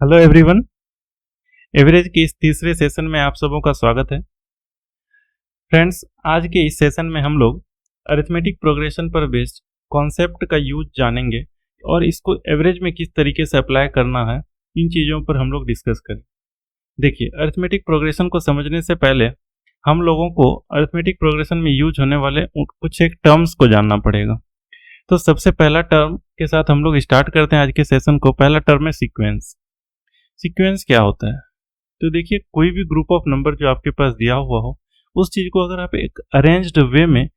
Hello everyone. Average के इस तीसरे सेशन में आप सबों का स्वागत है। फ्रेंड्स, आज के इस सेशन में हम लोग अरिथमेटिक प्रोग्रेशन पर बेस्ड कॉन्सेप्ट का यूज जानेंगे और इसको एवरेज में किस तरीके से अप्लाई करना है, इन चीज़ों पर हम लोग डिस्कस करें। देखिए, अरिथमेटिक प्रोग्रेशन को समझने से पहले हम लोगों को अरिथमेटिक प्रोग्रेशन में यूज होने वाले कुछ एक टर्म्स को जानना पड़ेगा। तो सबसे पहला टर्म के साथ हम लोग स्टार्ट करते हैं आज के सेशन को। पहला टर्म है सीक्वेंस। सीक्वेंस क्या होता है? तो देखिए, कोई भी ग्रुप ऑफ नंबर जो आपके पास दिया हुआ हो, उस चीज़ को अगर आप एक अरेंज्ड वे में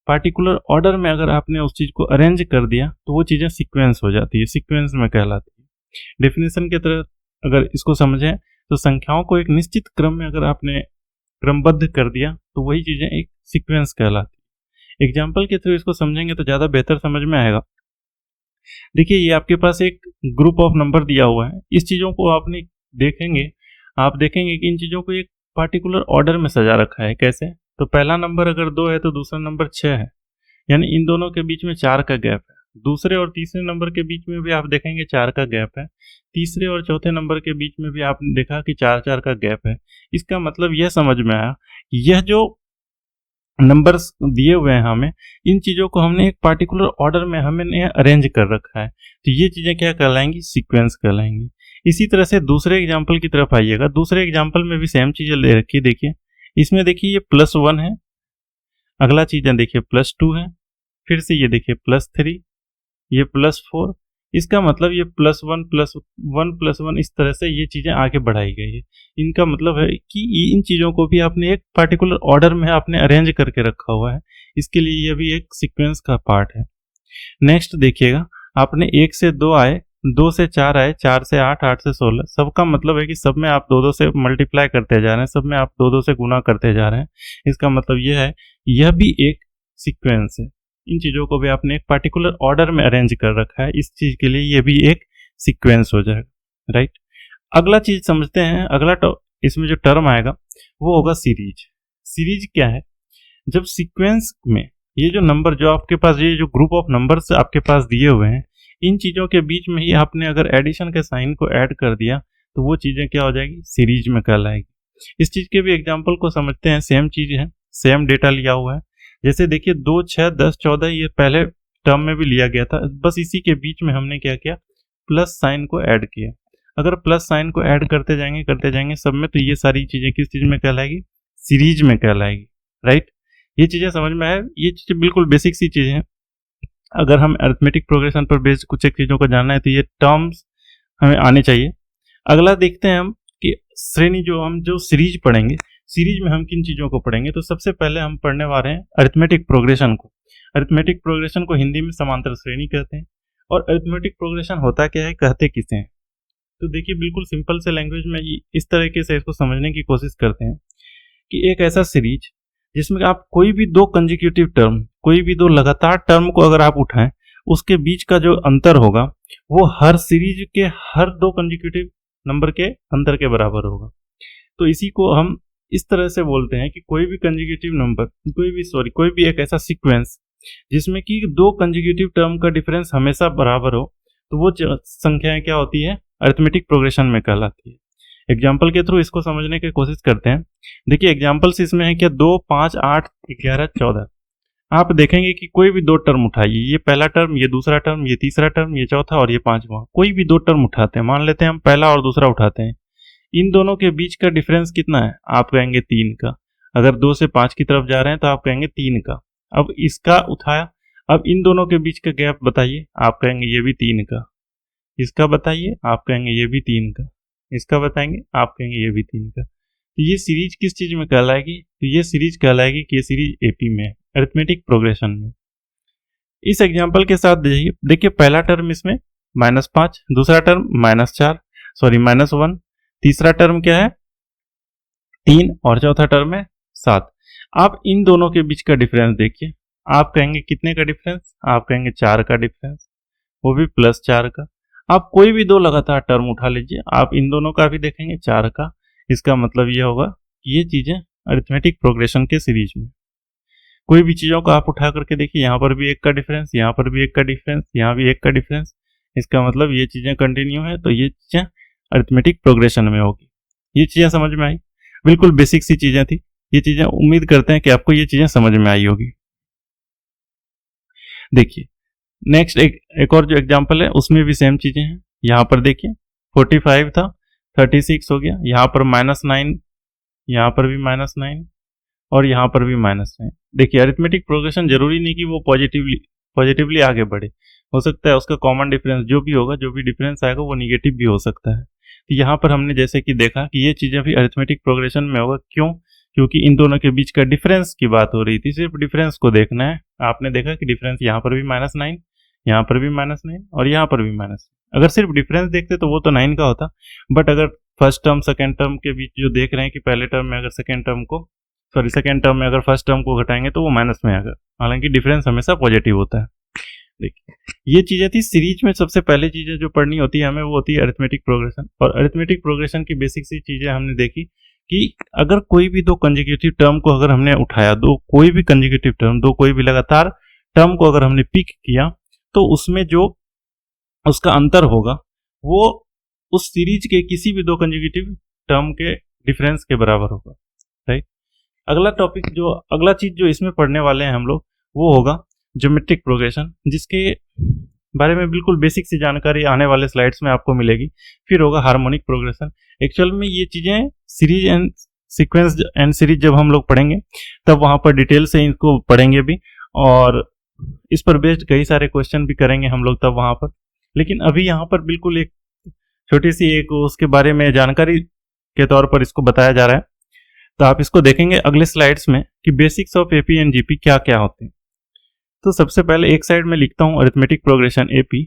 पार्टिकुलर ऑर्डर में अगर आपने उस चीज़ को अरेंज कर दिया तो वो चीज़ें सीक्वेंस हो जाती है, सीक्वेंस में कहलाती है। डेफिनेशन के तरह अगर इसको समझें तो संख्याओं को एक निश्चित क्रम में अगर आपने क्रमबद्ध कर दिया तो वही चीज़ें एक सीक्वेंस कहलाती है। एग्जाम्पल के थ्रू इसको समझेंगे तो ज़्यादा बेहतर समझ में आएगा। देखिए, ये आपके पास एक ग्रुप ऑफ नंबर दिया हुआ है। इस चीज़ों को आप देखेंगे कि इन चीज़ों को एक पार्टिकुलर ऑर्डर में सजा रखा है। कैसे? तो पहला नंबर अगर 2 है तो दूसरा नंबर 6 है, यानी इन दोनों के बीच में 4 का गैप है। दूसरे और तीसरे नंबर के बीच में भी आप देखेंगे 4 का गैप है। तीसरे और चौथे नंबर के बीच में भी आपने देखा कि 4-4 का गैप है। इसका मतलब यह समझ में आया कि यह जो नंबर्स दिए हुए हैं हमें, इन चीज़ों को हमने एक पार्टिकुलर ऑर्डर में हमने अरेंज कर रखा है, तो ये चीज़ें क्या कहलाएंगी? सीक्वेंस कहलाएंगी। इसी तरह से दूसरे एग्जाम्पल की तरफ आइएगा। दूसरे एग्जाम्पल में भी सेम चीज़ें ले रखी। देखिए, इसमें देखिए ये +1 है, अगला चीज़ें देखिए +2 है, फिर से ये देखिए +3, ये +4। इसका मतलब ये +1 +1 +1 इस तरह से ये चीज़ें आगे बढ़ाई गई है। इनका मतलब है कि इन चीज़ों को भी आपने एक पार्टिकुलर ऑर्डर में आपने अरेंज करके रखा हुआ है। इसके लिए ये भी एक सीक्वेंस का पार्ट है। नेक्स्ट देखिएगा, आपने 1 से 2 आए, 2 से 4 आए, 4 से 8, 8 से 16। सबका मतलब है कि सब में आप 2-2 से मल्टीप्लाई करते जा रहे हैं, सब में आप 2-2 से गुना करते जा रहे हैं। इसका मतलब यह है, यह भी एक सीक्वेंस है। इन चीज़ों को भी आपने एक पार्टिकुलर ऑर्डर में अरेंज कर रखा है, इस चीज़ के लिए ये भी एक सीक्वेंस हो जाएगा, राइट। अगला चीज़ समझते हैं। इसमें जो टर्म आएगा वो होगा सीरीज। सीरीज क्या है? जब सीक्वेंस में ये जो नंबर जो आपके पास, ये जो ग्रुप ऑफ नंबर्स आपके पास दिए हुए हैं, इन चीज़ों के बीच में ही आपने अगर एडिशन के साइन को ऐड कर दिया तो वो चीज़ें क्या हो जाएगी? सीरीज में कहलाएगी। इस चीज़ के भी एग्जाम्पल को समझते हैं। सेम चीज़ है, सेम डेटा लिया हुआ है। जैसे देखिए 2, 6, 10, 14 ये पहले टर्म में भी लिया गया था, बस इसी के बीच में हमने क्या किया? प्लस साइन को ऐड किया। अगर प्लस साइन को ऐड करते जाएंगे सब में, तो ये सारी चीज़ें किस चीज़ में कहलाएगी? सीरीज में कहलाएगी, राइट। ये चीज़ें समझ में आए? ये चीज़ें बिल्कुल बेसिक सी चीज़ें हैं। अगर हम अरिथमेटिक प्रोग्रेशन पर बेस्ड कुछ एक चीज़ों को जानना है तो ये टर्म्स हमें आने चाहिए। अगला देखते हैं हम कि श्रेणी जो सीरीज पढ़ेंगे, सीरीज में हम किन चीज़ों को पढ़ेंगे। तो सबसे पहले हम पढ़ने वाले हैं अरिथमेटिक प्रोग्रेशन को। अरिथमेटिक प्रोग्रेशन को हिंदी में समांतर श्रेणी कहते हैं। और अरिथमेटिक प्रोग्रेशन होता क्या है, कहते किसे हैं? तो देखिए, बिल्कुल सिंपल से लैंग्वेज में इस तरीके से इसको समझने की कोशिश करते हैं कि एक ऐसा सीरीज जिसमें आप कोई भी 2 कंजिक्यूटिव टर्म, कोई भी 2 लगातार टर्म को अगर आप उठाएं, उसके बीच का जो अंतर होगा वो हर सीरीज के हर 2 कंजिक्यूटिव नंबर के अंतर के बराबर होगा। तो इसी को हम इस तरह से बोलते हैं कि कोई भी कंजिक्यूटिव नंबर, कोई भी एक ऐसा सीक्वेंस जिसमें कि 2 कंजिक्यूटिव टर्म का डिफरेंस हमेशा बराबर हो, तो वो संख्याएं क्या होती है? अरिथमेटिक प्रोग्रेशन में कहलाती है। एग्जाम्पल के थ्रू इसको समझने की कोशिश करते हैं। देखिए, एग्जाम्पल्स इसमें है क्या? 2, 5, 8, 11, 14। आप देखेंगे कि कोई भी 2 टर्म उठाइए, ये पहला टर्म, ये दूसरा टर्म, ये तीसरा टर्म, ये चौथा और ये पांचवा, कोई भी 2 टर्म उठाते हैं। मान लेते हैं हम पहला और दूसरा उठाते हैं। इन दोनों के बीच का डिफरेंस कितना है? आप कहेंगे 3 का। अगर 2 से 5 की तरफ जा रहे हैं तो आप कहेंगे 3 का। अब इसका उठाया, अब इन दोनों के बीच का गैप बताइए, आप कहेंगे ये भी 3 का। इसका बताइए, आप कहेंगे ये भी 3 का। इसका बताएंगे, आप कहेंगे ये भी 3 का। तो ये सीरीज किस चीज में कहलाएगी? तो ये सीरीज कहलाएगी कि ये सीरीज एपी में है, अरिथमेटिक प्रोग्रेशन में। इस एग्जाम्पल के साथ देखिए, पहला टर्म इसमें -5, दूसरा टर्म -1, तीसरा टर्म क्या है? 3 और चौथा टर्म है 7। आप इन दोनों के बीच का डिफरेंस देखिए, आप कहेंगे कितने का डिफरेंस? आप कहेंगे 4 का डिफरेंस, वो भी +4 का। आप कोई भी 2 लगातार टर्म उठा लीजिए, आप इन दोनों का भी देखेंगे 4 का। इसका मतलब ये होगा कि ये चीज़ें अरिथमेटिक प्रोग्रेशन के सीरीज में, कोई भी चीज़ों को आप उठा करके देखिए, यहाँ पर भी 1 का डिफरेंस, यहाँ पर भी 1 का डिफरेंस, यहाँ भी 1 का डिफरेंस। इसका मतलब ये चीज़ें कंटिन्यू है, तो ये चीज़ें अरिथमेटिक प्रोग्रेशन में होगी। ये चीज़ें समझ में आई, बिल्कुल बेसिक सी चीज़ें थी। ये चीज़ें उम्मीद करते हैं कि आपको ये चीज़ें समझ में आई होगी। देखिए नेक्स्ट एक और जो एग्जांपल है उसमें भी सेम चीज़ें हैं। यहाँ पर देखिए 45 था, 36 हो गया, यहाँ पर -9, यहाँ पर भी -9 और यहाँ पर भी -9। देखिए अरिथमेटिक प्रोग्रेशन जरूरी नहीं कि वो पॉजिटिवली आगे बढ़े, हो सकता है उसका कॉमन डिफरेंस जो भी होगा, जो भी डिफरेंस आएगा वो निगेटिव भी हो सकता है। तो यहाँ पर हमने जैसे कि देखा कि ये चीज़ें भी अरिथमेटिक प्रोग्रेशन में होगा। क्यों? क्योंकि इन दोनों के बीच का डिफरेंस की बात हो रही थी, सिर्फ डिफरेंस को देखना है। आपने देखा कि डिफरेंस यहाँ पर भी -9, यहाँ पर भी -9 और यहाँ पर भी -9। अगर सिर्फ डिफरेंस देखते तो वो तो 9 का होता, बट अगर फर्स्ट टर्म सेकेंड टर्म के बीच जो देख रहे हैं कि पहले टर्म में अगर सेकेंड टर्म में अगर फर्स्ट टर्म को घटाएंगे तो वो माइनस में आएगा, हालांकि डिफरेंस हमेशा पॉजिटिव होता है। देखिए ये चीज़ें थी सीरीज में। सबसे पहले चीज़ें जो पढ़नी होती है हमें वो होती है अरिथमेटिक प्रोग्रेशन। और अरिथमेटिक प्रोग्रेशन की बेसिक सी चीज़ें हमने देखी कि अगर कोई भी दो कंसेक्यूटिव टर्म को अगर हमने उठाया, कोई भी कंसेक्यूटिव टर्म, कोई भी लगातार टर्म को अगर हमने पिक किया तो उसमें जो उसका अंतर होगा वो उस सीरीज के किसी भी दो कंसेक्यूटिव टर्म के डिफरेंस के बराबर होगा, राइट। अगला चीज जो इसमें पढ़ने वाले हैं हम लोग वो होगा ज्योमेट्रिक प्रोग्रेशन, जिसके बारे में बिल्कुल बेसिक सी जानकारी आने वाले स्लाइड्स में आपको मिलेगी। फिर होगा हार्मोनिक प्रोग्रेशन। एक्चुअल में ये चीज़ें series and sequence and series जब हम लोग पढ़ेंगे तब वहाँ पर डिटेल से इनको पढ़ेंगे भी, और इस पर बेस्ड कई सारे क्वेश्चन भी करेंगे हम लोग तब वहाँ पर। लेकिन अभी यहाँ पर बिल्कुल एक छोटी सी एक उसके बारे में जानकारी के तौर पर इसको बताया जा रहा है। तो आप इसको देखेंगे अगले स्लाइड्स में कि basics of AP and GP क्या क्या होते हैं। तो सबसे पहले एक साइड में लिखता हूँ अरिथमेटिक प्रोग्रेशन एपी,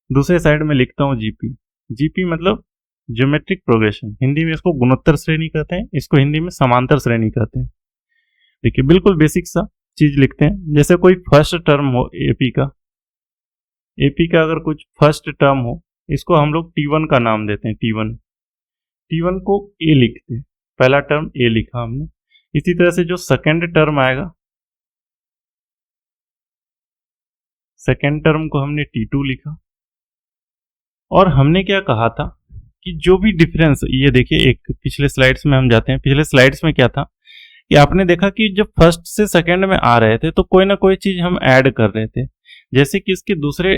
दूसरे साइड में लिखता हूँ जीपी। जीपी मतलब ज्योमेट्रिक प्रोग्रेशन, हिंदी में इसको गुणोत्तर श्रेणी कहते हैं, इसको हिंदी में समांतर श्रेणी कहते हैं। देखिए बिल्कुल बेसिक सा चीज लिखते हैं। जैसे कोई फर्स्ट टर्म हो एपी का अगर कुछ फर्स्ट टर्म हो, इसको हम लोग T1 का नाम देते हैं। T1 को ए लिखते हैं, पहला टर्म ए लिखा हमने। इसी तरह से जो सेकेंड टर्म आएगा, सेकेंड टर्म को हमने T2 लिखा। और हमने क्या कहा था कि जो भी डिफरेंस, ये देखिए एक पिछले स्लाइड्स में हम जाते हैं। पिछले स्लाइड्स में क्या था कि आपने देखा कि जब फर्स्ट से सेकेंड में आ रहे थे तो कोई ना कोई चीज हम ऐड कर रहे थे। जैसे कि इसके दूसरे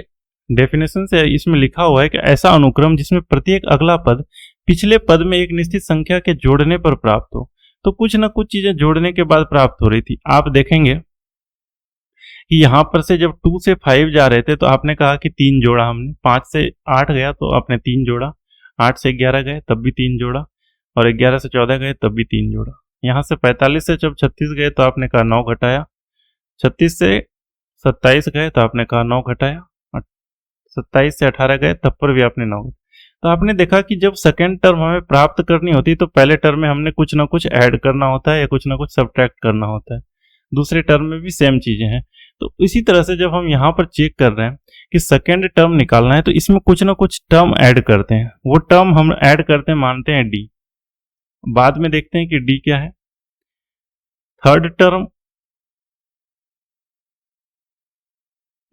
डेफिनेशन से इसमें लिखा हुआ है कि ऐसा अनुक्रम जिसमें प्रत्येक अगला पद पिछले पद में एक निश्चित संख्या के जोड़ने पर प्राप्त हो। तो कुछ ना कुछ चीजें जोड़ने के बाद प्राप्त हो रही थी। आप देखेंगे कि यहाँ पर से जब 2 से 5 जा रहे थे तो आपने कहा कि 3 जोड़ा हमने, 5 से 8 गया तो आपने 3 जोड़ा, 8 से 11 गए तब भी 3 जोड़ा, और 11 से 14 गए तब भी 3 जोड़ा। यहाँ से 45 से जब 36 गए तो आपने कहा 9 घटाया, 36 से 27 गए तो आपने कहा 9 घटाया, 27 से 18 गए तब पर भी आपने 9 घटाया। तो आपने देखा कि जब सेकेंड टर्म हमें प्राप्त करनी होती है तो पहले टर्म में हमने कुछ ना कुछ ऐड करना होता है या कुछ ना कुछ सब्ट्रैक्ट करना होता है। दूसरे टर्म में भी सेम चीजें हैं। तो इसी तरह से जब हम यहाँ पर चेक कर रहे हैं कि सेकेंड टर्म निकालना है तो इसमें कुछ ना कुछ टर्म ऐड करते हैं। वो टर्म हम ऐड करते हैं, मानते हैं डी, बाद में देखते हैं कि डी क्या है। थर्ड टर्म,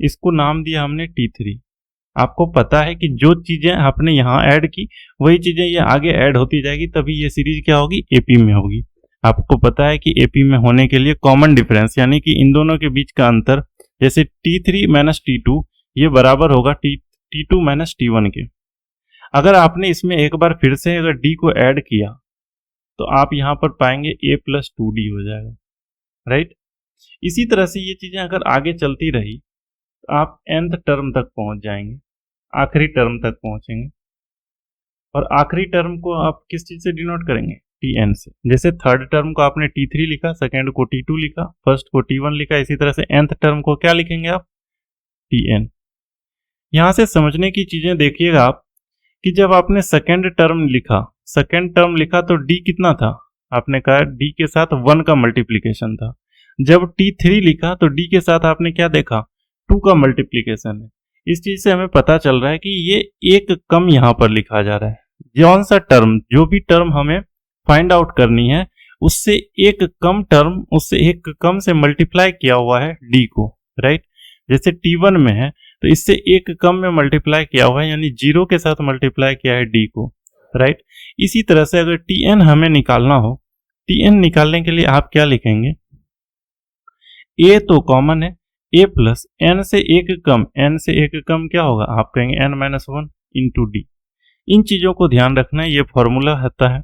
इसको नाम दिया हमने T3। आपको पता है कि जो चीजें आपने यहाँ ऐड की वही चीजें ये आगे ऐड होती जाएगी, तभी ये सीरीज क्या होगी, एपी में होगी। आपको पता है कि एपी में होने के लिए कॉमन डिफरेंस यानी कि इन दोनों के बीच का अंतर, जैसे T3 माइनस T2 ये बराबर होगा T2 माइनस T1 के। अगर आपने इसमें एक बार फिर से अगर D को ऐड किया तो आप यहाँ पर पाएंगे A प्लस 2D हो जाएगा, राइट। इसी तरह से ये चीजें अगर आगे चलती रही तो आप nth टर्म तक पहुंच जाएंगे, आखिरी टर्म तक पहुंचेंगे। और आखिरी टर्म को आप किस चीज से डिनोट करेंगे, Tn से। जैसे थर्ड टर्म को आपने T3 लिखा, सेकेंड को T2 लिखा, फर्स्ट को T1 लिखा, इसी तरह से nth टर्म को क्या लिखेंगे आप, Tn। यहां से समझने की चीजें देखिएगा आप कि जब आपने सेकेंड टर्म लिखा तो D कितना था, आपने कहा D के साथ 1 का मल्टीप्लीकेशन था। जब T3 लिखा तो D के साथ आपने क्या देखा, 2 का मल्टीप्लीकेशन है। इस चीज से हमें पता चल रहा है कि ये एक कम यहाँ पर लिखा जा रहा है। कौन सा टर्म, जो भी टर्म हमें फाइंड आउट करनी है उससे एक कम टर्म, उससे एक कम से मल्टीप्लाई किया हुआ है D को, राइट। जैसे T1 में है तो इससे एक कम में मल्टीप्लाई किया हुआ है, यानी 0 के साथ मल्टीप्लाई किया है d को, राइट। इसी तरह से अगर tn हमें निकालना हो, tn निकालने के लिए आप क्या लिखेंगे, a तो कॉमन है, a प्लस n से एक कम, n से एक कम क्या होगा, आप कहेंगे n माइनस 1 इंटू डी। इन चीजों को ध्यान रखना है, ये फॉर्मूला होता है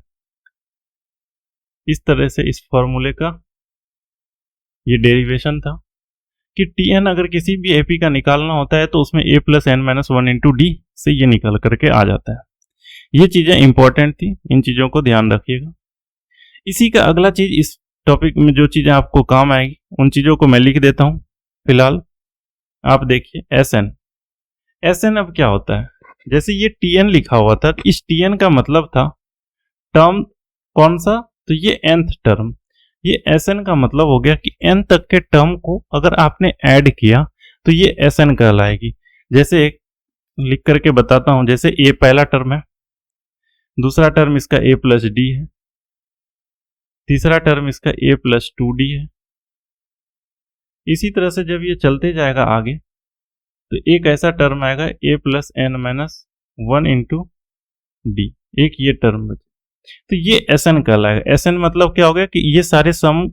इस तरह से। इस फॉर्मूले का ये डेरिवेशन था कि tn अगर किसी भी एपी का निकालना होता है तो उसमें a plus n minus 1 into D से ये निकल करके आ जाता है। ये चीजें इंपॉर्टेंट थी, इन चीजों को ध्यान रखिएगा। इसी का अगला चीज, इस टॉपिक में जो चीजें आपको काम आएगी उन चीजों को मैं लिख देता हूं। फिलहाल आप देखिए Sn अब क्या होता है, जैसे ये tn लिखा हुआ था, इस tn का मतलब था टर्म कौन सा, तो ये nth टर्म। ये Sn का मतलब हो गया कि n तक के टर्म को अगर आपने ऐड किया तो ये Sn कहलाएगी। जैसे एक लिख करके बताता हूं, जैसे a पहला टर्म है, दूसरा टर्म इसका a प्लस डी है, तीसरा टर्म इसका a प्लस 2d है। इसी तरह से जब ये चलते जाएगा आगे तो एक ऐसा टर्म आएगा a plus n minus 1 into d, एक ये टर्म बचे, तो ये Sn कहलाएगा। Sn मतलब क्या हो गया कि ये सारे सम,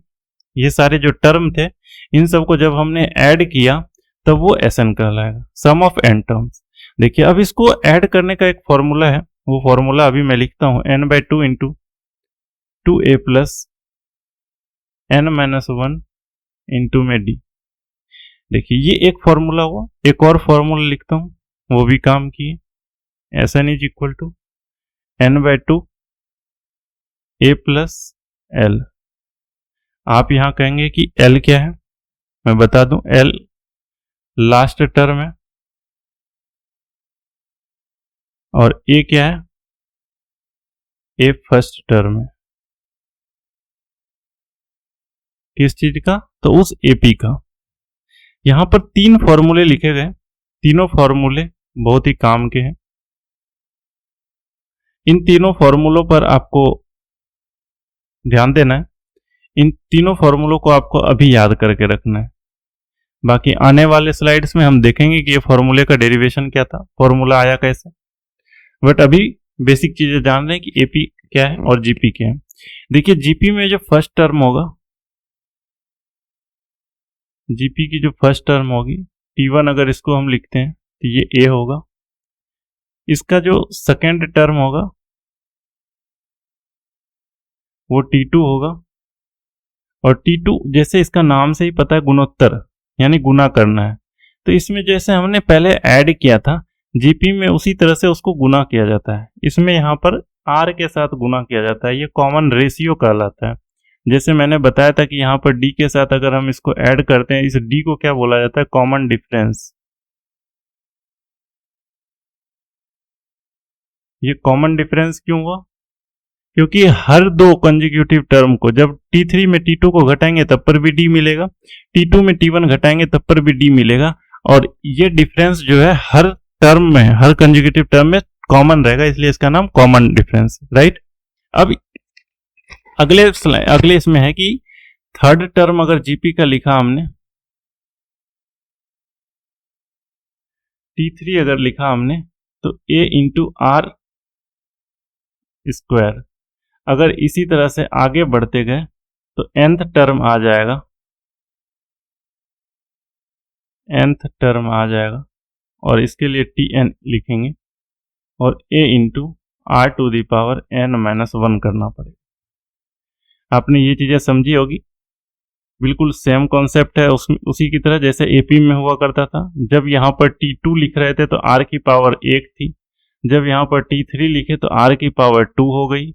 ये सारे जो टर्म थे इन सबको जब हमने ऐड किया तब वो Sn कहलाएगा, सम ऑफ n टर्म्स। देखिए अब इसको ऐड करने का एक फॉर्मूला है, वो फॉर्मूला अभी मैं लिखता हूं, n/2 into 2a plus n minus 1 into में डी। देखिए ये एक फॉर्मूला हुआ, एक और फॉर्मूला लिखता हूं, वो भी काम किए। Sn is equal to n/2 a plus l। आप यहां कहेंगे कि l क्या है, मैं बता दूं, l लास्ट टर्म है और a क्या है, a फर्स्ट टर्म है। किस चीज का, तो उस एपी का। यहां पर 3 फॉर्मूले लिखे गए, तीनों फॉर्मूले बहुत ही काम के हैं। इन तीनों फॉर्मूलों पर आपको ध्यान देना है, इन तीनों फॉर्मूलों को आपको अभी याद करके रखना है। बाकी आने वाले स्लाइड्स में हम देखेंगे कि ये फॉर्मूले का डेरिवेशन क्या था, फॉर्मूला आया कैसे, बट अभी बेसिक चीजें जान रहे हैं कि एपी क्या है और जीपी क्या है। देखिए जीपी में जो फर्स्ट टर्म होगा, जीपी की जो फर्स्ट टर्म होगी T1, अगर इसको हम लिखते हैं तो ये A होगा। इसका जो सेकेंड टर्म होगा वो T2 होगा, और T2 जैसे इसका नाम से ही पता है गुणोत्तर, यानी गुना करना है, तो इसमें जैसे हमने पहले ऐड किया था जीपी में उसी तरह से उसको गुना किया जाता है। इसमें यहाँ पर R के साथ गुना किया जाता है, ये कॉमन रेशियो कहलाता है। जैसे मैंने बताया था कि यहाँ पर D के साथ अगर हम इसको ऐड करते हैं, इस D को क्या बोला जाता है, कॉमन डिफरेंस। ये कॉमन डिफरेंस क्यों हुआ, क्योंकि हर दो कंजिक्यूटिव टर्म को जब T3 में T2 को घटाएंगे तब पर भी D मिलेगा, T2 में T1 घटाएंगे तब पर भी D मिलेगा, और ये डिफरेंस जो है हर टर्म में, हर कंजिक्यूटिव टर्म में कॉमन रहेगा, इसलिए इसका नाम कॉमन डिफरेंस, राइट। अब अगले इसमें है कि थर्ड टर्म अगर जीपी का लिखा हमने, T3 अगर लिखा हमने तो A इंटू आर स्क्वायर। अगर इसी तरह से आगे बढ़ते गए तो nth टर्म आ जाएगा, nth टर्म आ जाएगा, और इसके लिए Tn लिखेंगे और A into R to the power n minus 1 करना पड़ेगा। आपने ये चीजें समझी होगी, बिल्कुल सेम कॉन्सेप्ट है उसी की तरह जैसे एपी में हुआ करता था। जब यहाँ पर T2 लिख रहे थे तो R की पावर 1 थी, जब यहाँ पर T3 लिखे तो R की पावर 2 हो गई,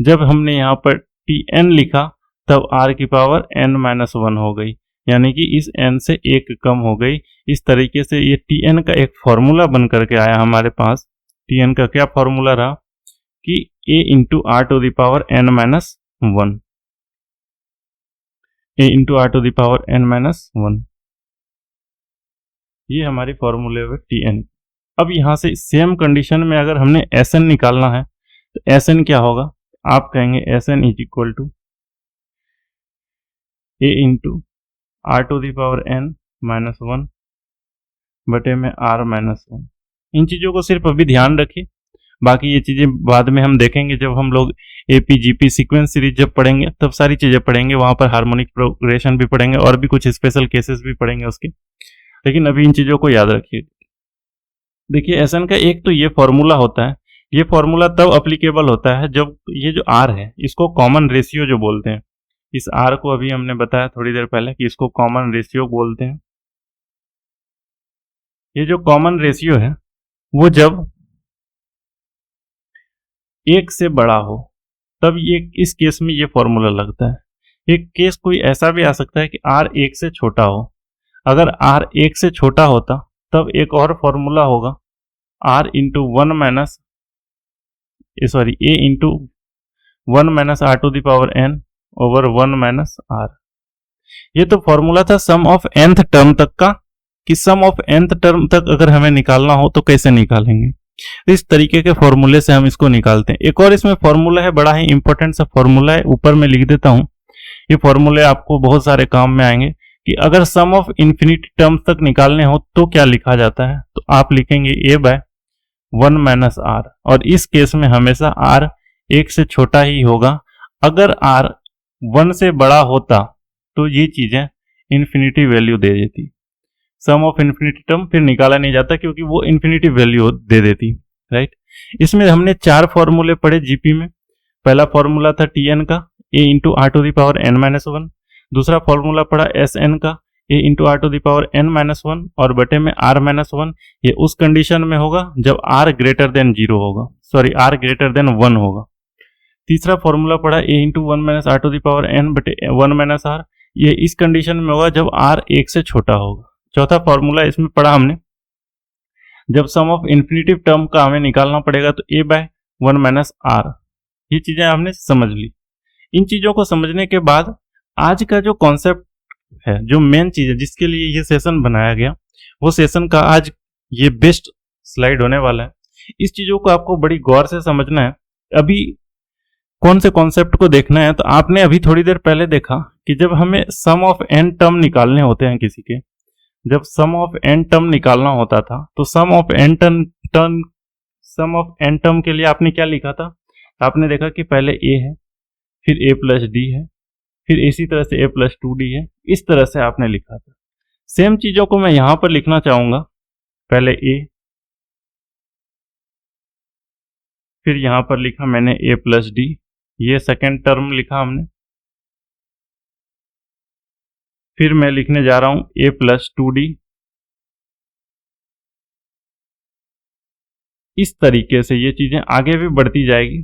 जब हमने यहाँ पर Tn लिखा तब R की पावर n माइनस 1 हो गई, यानी कि इस n से 1 कम हो गई। इस तरीके से ये Tn का एक फॉर्मूला बन करके आया हमारे पास। Tn का क्या फॉर्मूला रहा कि A into R to the power n minus 1, A into R to the power n minus 1, ये हमारी फॉर्मूले हुए Tn। अब यहाँ से सेम कंडीशन में अगर हमने Sn निकालना है तो Sn क्या होगा, आप कहेंगे Sn is equal to A into R to the power n minus 1 बटे में r माइनस 1। इन चीज़ों को सिर्फ अभी ध्यान रखिए, बाकी ये चीज़ें बाद में हम देखेंगे जब हम लोग AP GP सीक्वेंस सीरीज जब पढ़ेंगे तब सारी चीज़ें पढ़ेंगे, वहाँ पर हार्मोनिक प्रोग्रेशन भी पढ़ेंगे और भी कुछ स्पेशल केसेस भी पढ़ेंगे उसके, लेकिन अभी इन चीज़ों को याद रखिए। देखिए SN का एक तो ये फॉर्मूला होता है, ये फॉर्मूला तब अप्लीकेबल होता है जब ये जो R है इसको कॉमन रेशियो जो बोलते हैं, इस R को अभी हमने बताया थोड़ी देर पहले कि इसको कॉमन रेशियो बोलते हैं। ये जो कॉमन रेशियो है वो जब 1 से बड़ा हो तब ये इस केस में ये फॉर्मूला लगता है। एक केस कोई ऐसा भी आ सकता है कि R 1 से छोटा हो, अगर R 1 से छोटा होता तब एक और फॉर्मूला होगा R into 1 minus sorry A into 1 minus R to the power n over 1 minus R। ये तो फॉर्मूला था सम ऑफ nth टर्म तक का, कि सम ऑफ nth टर्म तक अगर हमें निकालना हो तो कैसे निकालेंगे। इस तरीके के फॉर्मूले से हम इसको निकालते हैं। एक और इसमें फॉर्मूला है, बड़ा ही इंपॉर्टेंट सा फॉर्मूला है, ऊपर में लिख देता हूं। ये फॉर्मूले आपको बहुत सारे काम में आएंगे कि अगर सम ऑफ इन्फिनिटी टर्म्स तक निकालने हो तो क्या लिखा जाता है, तो आप लिखेंगे a बाय 1 माइनस r, और इस केस में हमेशा r 1 से छोटा ही होगा। अगर r 1 से बड़ा होता तो ये चीजें इन्फिनिटी वैल्यू दे देती, सम ऑफ इन्फिनिटी टर्म फिर निकाला नहीं जाता क्योंकि वो इन्फिनिटी वैल्यू दे देती, राइट। इसमें हमने 4 फॉर्मूले पढ़े जीपी में। पहला फॉर्मूला था Tn का a into R to the power n minus 1, दूसरा फॉर्मूला पढ़ा Sn का a into R to the power n minus 1 और बटे में r माइनस 1। ये उस कंडीशन में होगा जब r ग्रेटर देन 0 होगा, सॉरी r ग्रेटर देन 1 होगा। तीसरा फॉर्मूला पढ़ा a into 1 minus R to the power n बटे 1 माइनस r, ये इस कंडीशन में होगा जब r 1 से छोटा होगा। चौथा फॉर्मूला इसमें पढ़ा हमने, जब सम ऑफ इन्फिनिटिव टर्म का हमें निकालना पड़ेगा तो a बाय 1 माइनस r। ये चीजें हमने समझ ली। इन चीजों को समझने के बाद आज का जो कॉन्सेप्ट है, जो मेन चीज है जिसके लिए ये सेशन बनाया गया, वो सेशन का आज ये बेस्ट स्लाइड होने वाला है। इस चीजों को आपको बड़ी गौर से समझना है। अभी कौन से कॉन्सेप्ट को देखना है, तो आपने अभी थोड़ी देर पहले देखा कि जब हमें सम ऑफ n टर्म निकालने होते हैं किसी के, जब सम ऑफ n टर्म निकालना होता था तो सम ऑफ n टर्म के लिए आपने क्या लिखा था, आपने देखा कि पहले a है, फिर a प्लस डी है, फिर इसी तरह से a प्लस 2d है, इस तरह से आपने लिखा था। सेम चीजों को मैं यहां पर लिखना चाहूंगा, पहले a, फिर यहां पर लिखा मैंने a प्लस डी, ये सेकेंड टर्म लिखा हमने, फिर मैं लिखने जा रहा हूं a प्लस 2d। इस तरीके से ये चीजें आगे भी बढ़ती जाएगी,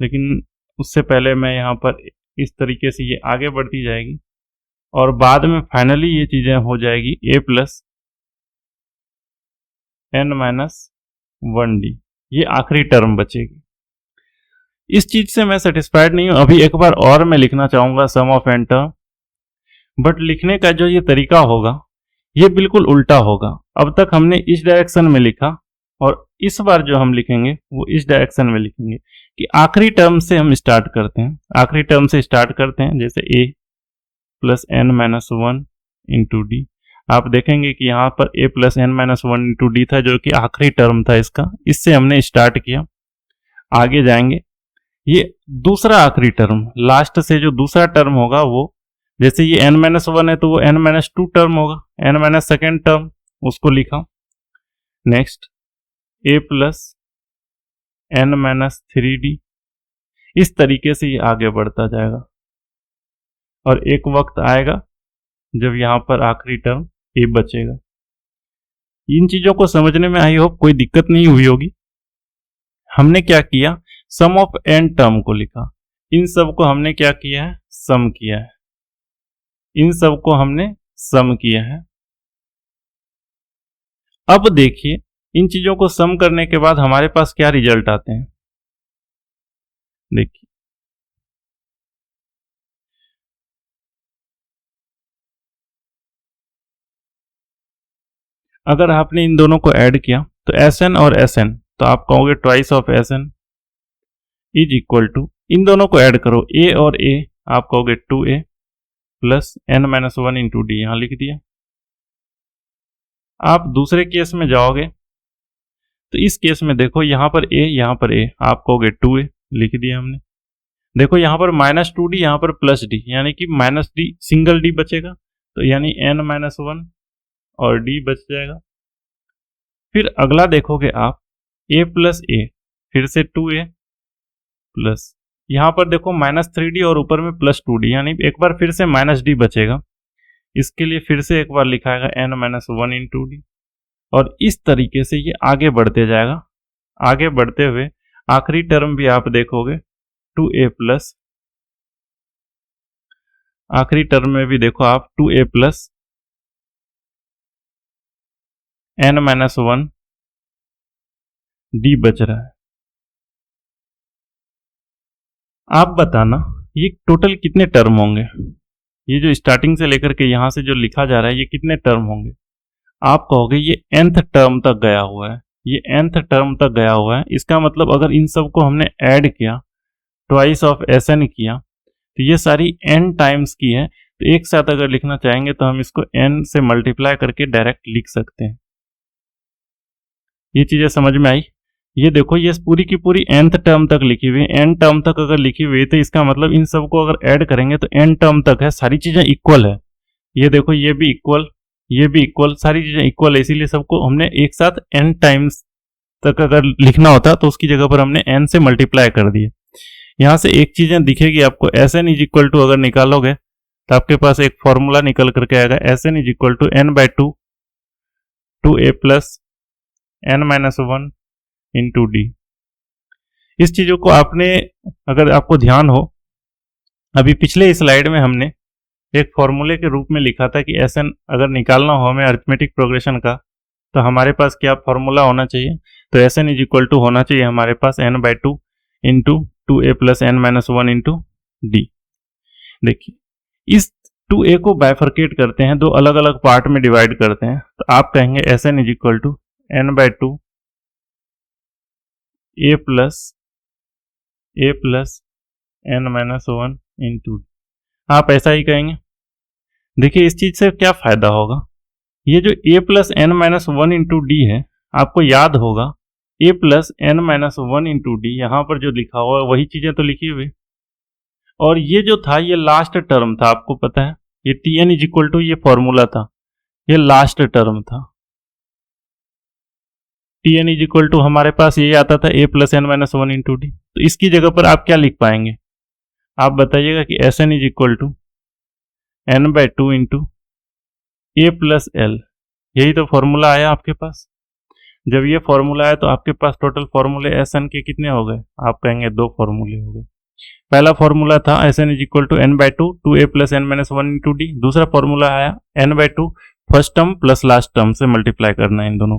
लेकिन उससे पहले मैं यहाँ पर इस तरीके से ये आगे बढ़ती जाएगी और बाद में फाइनली ये चीजें हो जाएगी a plus n minus 1d, ये आखिरी टर्म बचेगी। इस चीज से मैं सेटिस्फाइड नहीं हूं, अभी एक बार और मैं लिखना चाहूंगा सम ऑफ n टर्म, बट लिखने का जो ये तरीका होगा ये बिल्कुल उल्टा होगा। अब तक हमने इस डायरेक्शन में लिखा और इस बार जो हम लिखेंगे वो इस डायरेक्शन में लिखेंगे कि आखिरी टर्म से हम स्टार्ट करते हैं, आखिरी टर्म से स्टार्ट करते हैं, जैसे a plus n minus 1 into D. आप देखेंगे कि यहाँ पर a plus n minus 1 into D था जो कि आखिरी टर्म था इसका, इससे हमने स्टार्ट किया। आगे जाएंगे, ये दूसरा आखिरी टर्म, लास्ट से जो दूसरा टर्म होगा वो, जैसे ये n माइनस 1 है तो वो n माइनस 2 टर्म होगा, n माइनस सेकेंड टर्म, उसको लिखा। Next a plus n minus 3d, इस तरीके से ये आगे बढ़ता जाएगा और एक वक्त आएगा जब यहाँ पर आखिरी टर्म a बचेगा। इन चीजों को समझने में आई होप कोई दिक्कत नहीं हुई होगी। हमने क्या किया, सम ऑफ n टर्म को लिखा, इन सब को हमने क्या किया है, सम किया है, इन सब को हमने सम किया है। अब देखिए इन चीजों को सम करने के बाद हमारे पास क्या रिजल्ट आते हैं। देखिए अगर आपने इन दोनों को ऐड किया तो Sn और Sn, तो आप कहोगे twice of Sn is equal to, इन दोनों को ऐड करो a और a, आप कहोगे 2a plus n minus 1 into D, यहाँ लिख दिया। आप दूसरे केस में जाओगे तो इस केस में देखो यहाँ पर ए, यहाँ पर ए, आप कहोगे 2a, लिख दिया हमने। देखो यहाँ पर -2d, यहाँ पर +d, यानी कि -d, सिंगल d बचेगा, तो यानी n-1 और d बच जाएगा। फिर अगला देखोगे आप a प्लस a, फिर से 2a प्लस, यहाँ पर देखो -3d और ऊपर में +2d, यानी एक बार फिर से -d बचेगा। इसके लिए फिर से एक बार लिखाएगा n-1 इंटू डी, और इस तरीके से ये आगे बढ़ते जाएगा। आगे बढ़ते हुए आखिरी टर्म भी आप देखोगे 2a प्लस, आखिरी टर्म में भी देखो आप 2a प्लस n-1 d बच रहा है। आप बताना ये टोटल कितने टर्म होंगे, ये जो स्टार्टिंग से लेकर के यहां से जो लिखा जा रहा है ये कितने टर्म होंगे। आप कहोगे ये nth टर्म तक गया हुआ है, ये nth टर्म तक गया हुआ है। इसका मतलब अगर इन सब को हमने ऐड किया, ट्वाइस ऑफ Sn किया, तो ये सारी n टाइम्स की है। तो एक साथ अगर लिखना चाहेंगे तो हम इसको n से मल्टीप्लाई करके डायरेक्ट लिख सकते हैं। ये चीजें समझ में आई। ये देखो ये पूरी की पूरी nth टर्म तक लिखी हुई है। n टर्म तक अगर लिखी हुई है तो इसका मतलब इन सबको अगर ऐड करेंगे तो n टर्म तक है, सारी चीजें इक्वल है। ये देखो ये भी इक्वल, ये भी इक्वल, सारी चीजें इक्वल है, इसीलिए सबको हमने एक साथ n टाइम्स तक अगर लिखना होता तो उसकी जगह पर हमने n से मल्टीप्लाई कर दिए। यहाँ से एक चीजें दिखेगी आपको, Sn इज इक्वल टू अगर निकालोगे तो आपके पास एक फॉर्मूला निकल करके आएगा, Sn is equal to n/2 2a plus n-1 into D. इस चीजों को आपने, अगर आपको ध्यान हो, अभी पिछले स्लाइड में हमने एक फॉर्मूले के रूप में लिखा था कि Sn अगर निकालना हो हमें अरिथमेटिक प्रोग्रेशन का तो हमारे पास क्या फॉर्मूला होना चाहिए। तो Sn इज इक्वल टू होना चाहिए हमारे पास n/2 into 2a plus n-1 into D. देखिए इस 2a को बाइफरकेट करते हैं, दो अलग अलग पार्ट में डिवाइड करते हैं। तो आप कहेंगे Sn is equal to n/2 a plus n-1 into D, आप ऐसा ही कहेंगे। देखिए इस चीज से क्या फायदा होगा, ये जो a plus n-1 into D है, आपको याद होगा a plus n-1 into D, यहाँ पर जो लिखा हुआ है वही चीजें तो लिखी हुई। और ये जो था ये लास्ट टर्म था, आपको पता है ये Tn इज इक्वल टू, ये फॉर्मूला था, ये लास्ट टर्म था। Tn इज इक्वल टू हमारे पास ये आता था a plus n-1 into D. तो इसकी जगह पर आप क्या लिख पाएंगे, आप बताइएगा कि Sn is equal to n/2 into a plus L, यही तो फॉर्मूला आया आपके पास। जब ये फॉर्मूला आया तो आपके पास टोटल फॉर्मूले Sn के कितने हो गए, आप कहेंगे दो फॉर्मूले हो गए। पहला फॉर्मूला था Sn is equal to n/2 2a plus n-1 into D, दूसरा फॉर्मूला आया n/2 first term plus last term से मल्टीप्लाई करना है इन दोनों।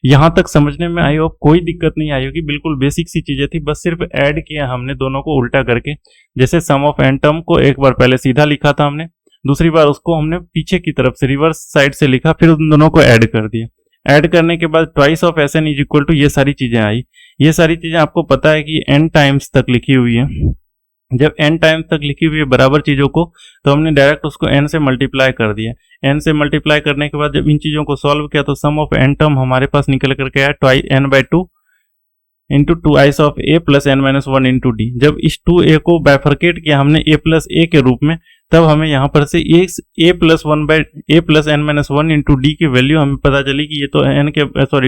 यहां तक समझने में आई हो, कोई दिक्कत नहीं आई होगी, बिल्कुल बेसिक सी चीजें थी, बस सिर्फ ऐड किया हमने दोनों को उल्टा करके। जैसे सम ऑफ n टर्म को एक बार पहले सीधा लिखा था हमने, दूसरी बार उसको हमने पीछे की तरफ से रिवर्स साइड से लिखा, फिर उन दोनों को ऐड कर दिया। ऐड करने के बाद twice of Sn is equal to ये सारी चीजें आई। ये सारी चीजें आपको पता है कि n टाइम्स तक लिखी हुई है। जब n टाइम्स तक लिखी हुई है बराबर चीजों को, तो हमने डायरेक्ट उसको n से मल्टीप्लाई कर दिया। n से मल्टीप्लाई करने के बाद जब इन चीजों को सॉल्व किया तो सम ऑफ n टर्म हमारे पास निकल करके आया n/2 into 2 of a plus n-1 into D. जब इस 2a को बाइफरकेट किया हमने a प्लस a के रूप में, तब हमें यहाँ पर से a plus n-1 into D की वैल्यू हमें पता चली कि ये तो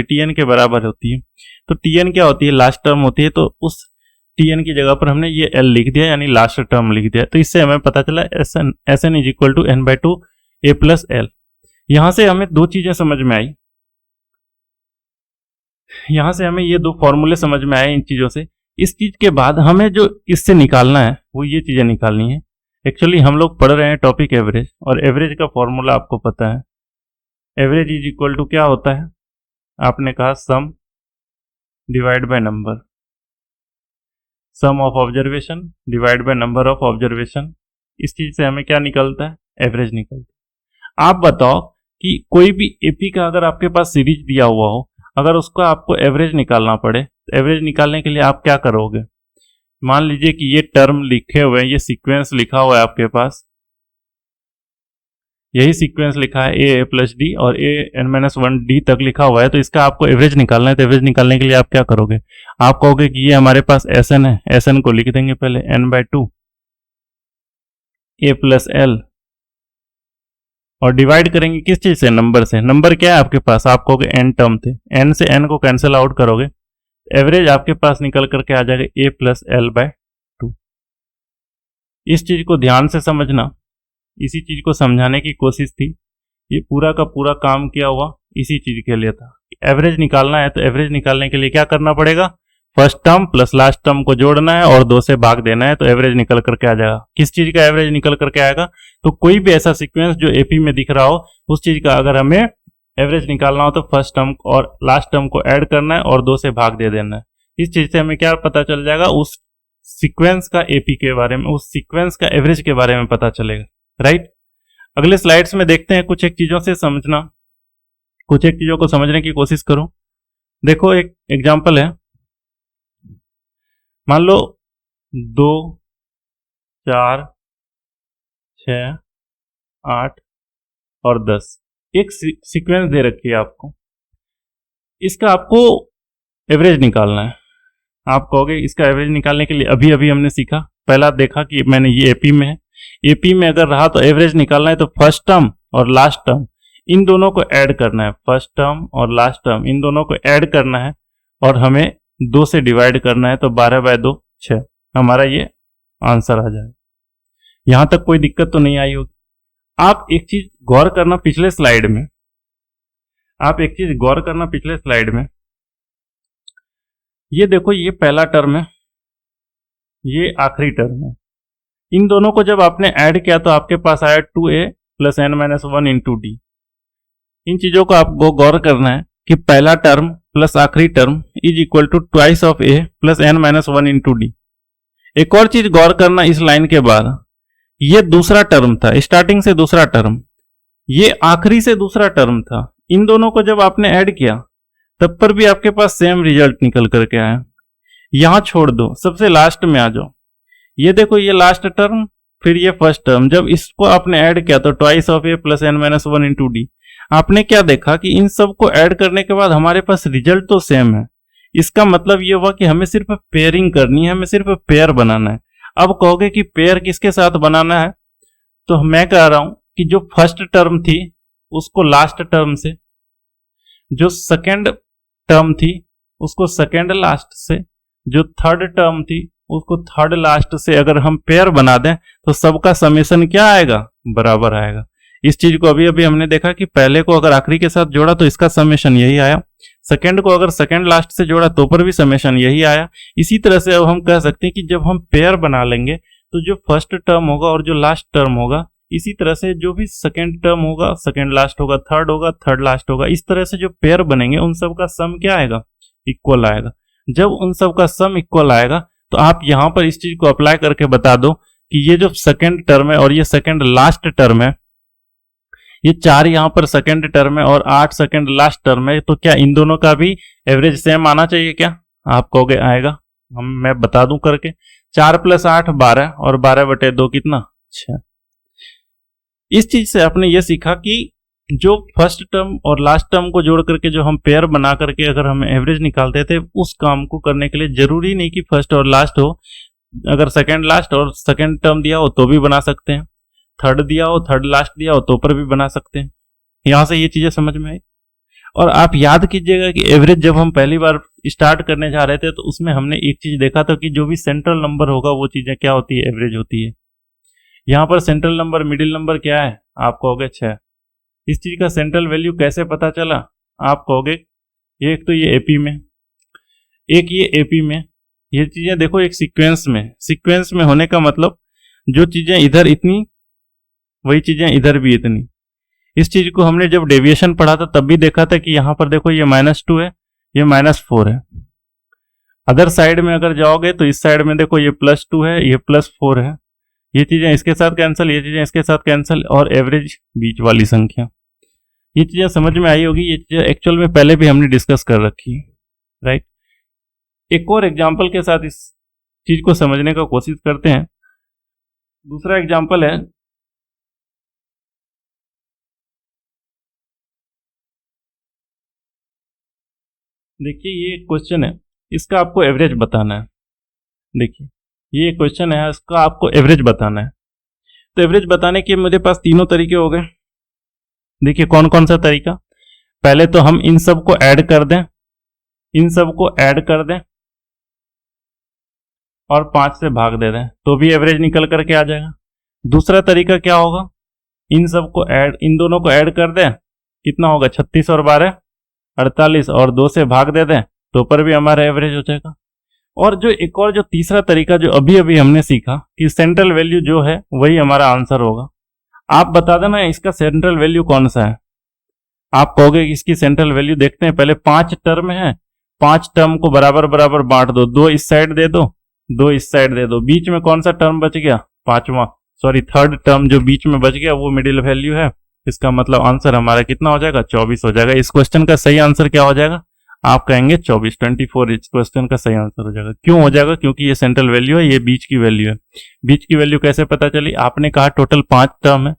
Tn के बराबर होती है। तो Tn क्या होती है, लास्ट टर्म होती है। तो उस Tn की जगह पर हमने ये l लिख दिया, यानी लास्ट टर्म लिख दिया। तो इससे हमें पता चला Sn is equal to n/2 a plus L. यहाँ से हमें दो चीजें समझ में आई, यहां से हमें ये दो फॉर्मूले समझ में आए इन चीजों से। इस चीज के बाद हमें जो इससे निकालना है वो ये चीजें निकालनी है। एक्चुअली हम लोग पढ़ रहे हैं टॉपिक एवरेज, और एवरेज का फॉर्मूला आपको पता है। एवरेज इज इक्वल टू क्या होता है, आपने कहा sum divide by number, sum of observation divide by number of observation. इस चीज से हमें क्या निकलता है, एवरेज निकलता है। आप बताओ कि कोई भी एपी का अगर आपके पास सीरीज दिया हुआ हो, अगर उसका आपको एवरेज निकालना पड़े, तो एवरेज निकालने के लिए आप क्या करोगे। मान लीजिए कि ये टर्म लिखे हुए हैं, ये सीक्वेंस लिखा हुआ है आपके पास, यही सीक्वेंस लिखा है ए प्लस डी और A N minus one D तक लिखा हुआ है, तो इसका आपको एवरेज निकालना है। तो एवरेज निकालने के लिए आप क्या करोगे, आप कहोगे कि ये हमारे पास एस एन है, एस एन को लिख देंगे पहले N by two A plus L, और डिवाइड करेंगे किस चीज से, नंबर से। नंबर क्या है आपके पास, आप कहोगे एन टर्म थे, एन से एन को कैंसिल आउट करोगे, एवरेज आपके पास निकल करके आ जाएगा ए प्लस एल बाय टू। इस चीज को ध्यान से समझना, इसी चीज को समझाने की कोशिश थी। ये पूरा का पूरा काम किया हुआ इसी चीज के लिए था। एवरेज निकालना है तो एवरेज निकालने के लिए क्या करना पड़ेगा, first term plus last term को जोड़ना है और 2 से भाग देना है, तो एवरेज निकल करके आ जाएगा। किस चीज का एवरेज निकल करके आएगा, तो कोई भी ऐसा सीक्वेंस जो एपी में दिख रहा हो उस चीज का अगर हमें एवरेज निकालना हो तो फर्स्ट टर्म और लास्ट टर्म को ऐड करना है और 2 से भाग दे देना है। इस चीज से हमें क्या पता चल जाएगा, उस सीक्वेंस का एपी के बारे में, उस सीक्वेंस का एवरेज के बारे में पता चलेगा, राइट। अगले स्लाइड्स में देखते हैं, कुछ एक चीजों से समझना, कुछ एक चीजों को समझने की कोशिश करो। देखो एक एग्जांपल है, मान लो 2, 4, 6, 8 और 10 एक सीक्वेंस दे रखी है आपको, इसका आपको एवरेज निकालना है। आप कहोगे इसका एवरेज निकालने के लिए अभी अभी हमने सीखा, पहला देखा कि मैंने ये एपी में है, एपी में अगर रहा तो एवरेज निकालना है तो फर्स्ट टर्म और लास्ट टर्म इन दोनों को ऐड करना है, फर्स्ट टर्म और लास्ट टर्म इन दोनों को ऐड करना है और हमें 2 से डिवाइड करना है, तो 12 बाय 2 6 हमारा ये आंसर आ जाए। यहां तक कोई दिक्कत तो नहीं आई होगी। आप एक चीज गौर करना पिछले स्लाइड में, आप एक चीज गौर करना पिछले स्लाइड में, ये देखो ये पहला टर्म है, ये आखिरी टर्म है। इन दोनों को जब आपने ऐड किया तो आपके पास आया 2a plus N minus one into d. इन चीजों को आपको गौर करना है कि पहला टर्म प्लस आखिरी term is equal to twice of A plus N minus one into d. एक और चीज गौर करना इस लाइन के बाद, ये दूसरा टर्म था, स्टार्टिंग से दूसरा टर्म, ये आखिरी से दूसरा टर्म था। इन दोनों को जब आपने ऐड किया तब पर भी आपके पास सेम रिजल्ट निकल करके आया। यहां छोड़ दो, सबसे लास्ट में आ जाओ, ये देखो ये लास्ट टर्म फिर ये फर्स्ट टर्म, जब इसको आपने ऐड किया तो twice of A plus N minus one into D. आपने क्या देखा कि इन सब को ऐड करने के बाद हमारे पास रिजल्ट तो सेम है। इसका मतलब ये हुआ कि हमें सिर्फ पेयरिंग करनी है, हमें सिर्फ पेयर बनाना है। अब कहोगे कि पेयर किसके साथ बनाना है, तो मैं कह रहा हूं कि जो फर्स्ट टर्म थी उसको लास्ट टर्म से, जो सेकेंड टर्म थी उसको सेकेंड लास्ट से, जो थर्ड टर्म थी उसको थर्ड लास्ट से अगर हम पेयर बना दें तो सबका समेशन क्या आएगा, बराबर आएगा। इस चीज को अभी अभी हमने देखा कि पहले को अगर आखिरी के साथ जोड़ा तो इसका समेशन यही आया, सेकेंड को अगर सेकेंड लास्ट से जोड़ा तो पर भी समेशन यही आया। इसी तरह से अब हम कह सकते हैं कि जब हम पेयर बना लेंगे तो जो फर्स्ट टर्म होगा और जो लास्ट टर्म होगा, इसी तरह से जो भी सेकेंड टर्म होगा सेकेंड लास्ट होगा, थर्ड लास्ट होगा, इस तरह से जो पेयर बनेंगे उन सब का सम क्या आएगा, इक्वल आएगा। जब उन सब का सम इक्वल आएगा तो आप यहां पर इस चीज को अप्लाई करके बता दो कि ये जो सेकेंड टर्म है और ये सेकेंड लास्ट टर्म है, ये 4 यहां पर सेकेंड टर्म है और 8 सेकेंड लास्ट टर्म है, तो क्या इन दोनों का भी एवरेज सेम आना चाहिए क्या? आप कहोगे आएगा, मैं बता दूं करके। 4 + 8 12 और 12/2 कितना, 6। इस चीज से आपने ये सीखा कि जो फर्स्ट टर्म और लास्ट टर्म को जोड़ करके जो हम पेयर बना करके अगर हम एवरेज निकालते थे, उस काम को करने के लिए जरूरी नहीं कि फर्स्ट और लास्ट हो। अगर सेकेंड लास्ट और सेकेंड टर्म दिया हो तो भी बना सकते हैं, थर्ड दिया हो, थर्ड लास्ट दिया हो तो पर भी बना सकते हैं। यहां से ये चीजें समझ में आई। और आप याद कीजिएगा कि एवरेज जब हम पहली बार स्टार्ट करने जा रहे थे तो उसमें हमने एक चीज देखा था कि जो भी सेंट्रल नंबर होगा वो चीजें क्या होती है, एवरेज होती है। यहाँ पर सेंट्रल नंबर, मिडिल नंबर क्या है, आप कहोगे 6। इस चीज का सेंट्रल वैल्यू कैसे पता चला, आप कहोगे एक तो ये एपी में, एक ये एपी में। ये चीजें देखो एक सीक्वेंस में होने का मतलब जो चीजें इधर इतनी वही चीजें इधर भी इतनी। इस चीज को हमने जब डेविएशन पढ़ा था तब भी देखा था कि यहाँ पर देखो ये -2 है, ये -4 है। अदर साइड में अगर जाओगे तो इस साइड में देखो ये +2 है, ये +4 है। ये चीजें इसके साथ कैंसिल, ये चीजें इसके साथ कैंसिल, और एवरेज बीच वाली संख्या। ये चीजें समझ में आई होगी। ये चीजें एक्चुअल में पहले भी हमने डिस्कस कर रखी है, राइट। एक और एग्जांपल के साथ इस चीज को समझने का कोशिश करते हैं। दूसरा एग्जांपल है देखिए ये क्वेश्चन है, इसका आपको एवरेज बताना है। देखिए ये क्वेश्चन है, इसका आपको एवरेज बताना है। तो एवरेज बताने के मेरे पास तीनों तरीके हो गए। देखिए कौन कौन सा तरीका। पहले तो हम इन सब को ऐड कर दें, इन सब को ऐड कर दें और 5 से भाग दे दें तो भी एवरेज निकल करके आ जाएगा। दूसरा तरीका क्या होगा, इन सब को ऐड, इन दोनों को ऐड कर दें, कितना होगा 36 और 12 48 और 2 से भाग दे दें तो पर भी हमारा एवरेज हो जाएगा। और जो एक और जो तीसरा तरीका जो अभी अभी हमने सीखा कि सेंट्रल वैल्यू जो है वही हमारा आंसर होगा। आप बता देना इसका सेंट्रल वैल्यू कौन सा है। आप कहोगे कि इसकी सेंट्रल वैल्यू देखते हैं, पहले 5 टर्म है, 5 टर्म को बराबर बराबर बांट दो, 2 इस साइड दे दो, 2 इस साइड दे दो, बीच में कौन सा टर्म बच गया, पांचवा, सॉरी थर्ड टर्म जो बीच में बच गया वो मिडिल वैल्यू है। इसका मतलब आंसर हमारा कितना हो जाएगा, 24 हो जाएगा। इस क्वेश्चन का सही आंसर क्या हो जाएगा, आप कहेंगे 24, 24 इस क्वेश्चन का सही आंसर हो जाएगा। क्यों हो जाएगा, क्योंकि ये सेंट्रल वैल्यू है, ये बीच की वैल्यू है। बीच की वैल्यू कैसे पता चली, आपने कहा टोटल 5 टर्म है,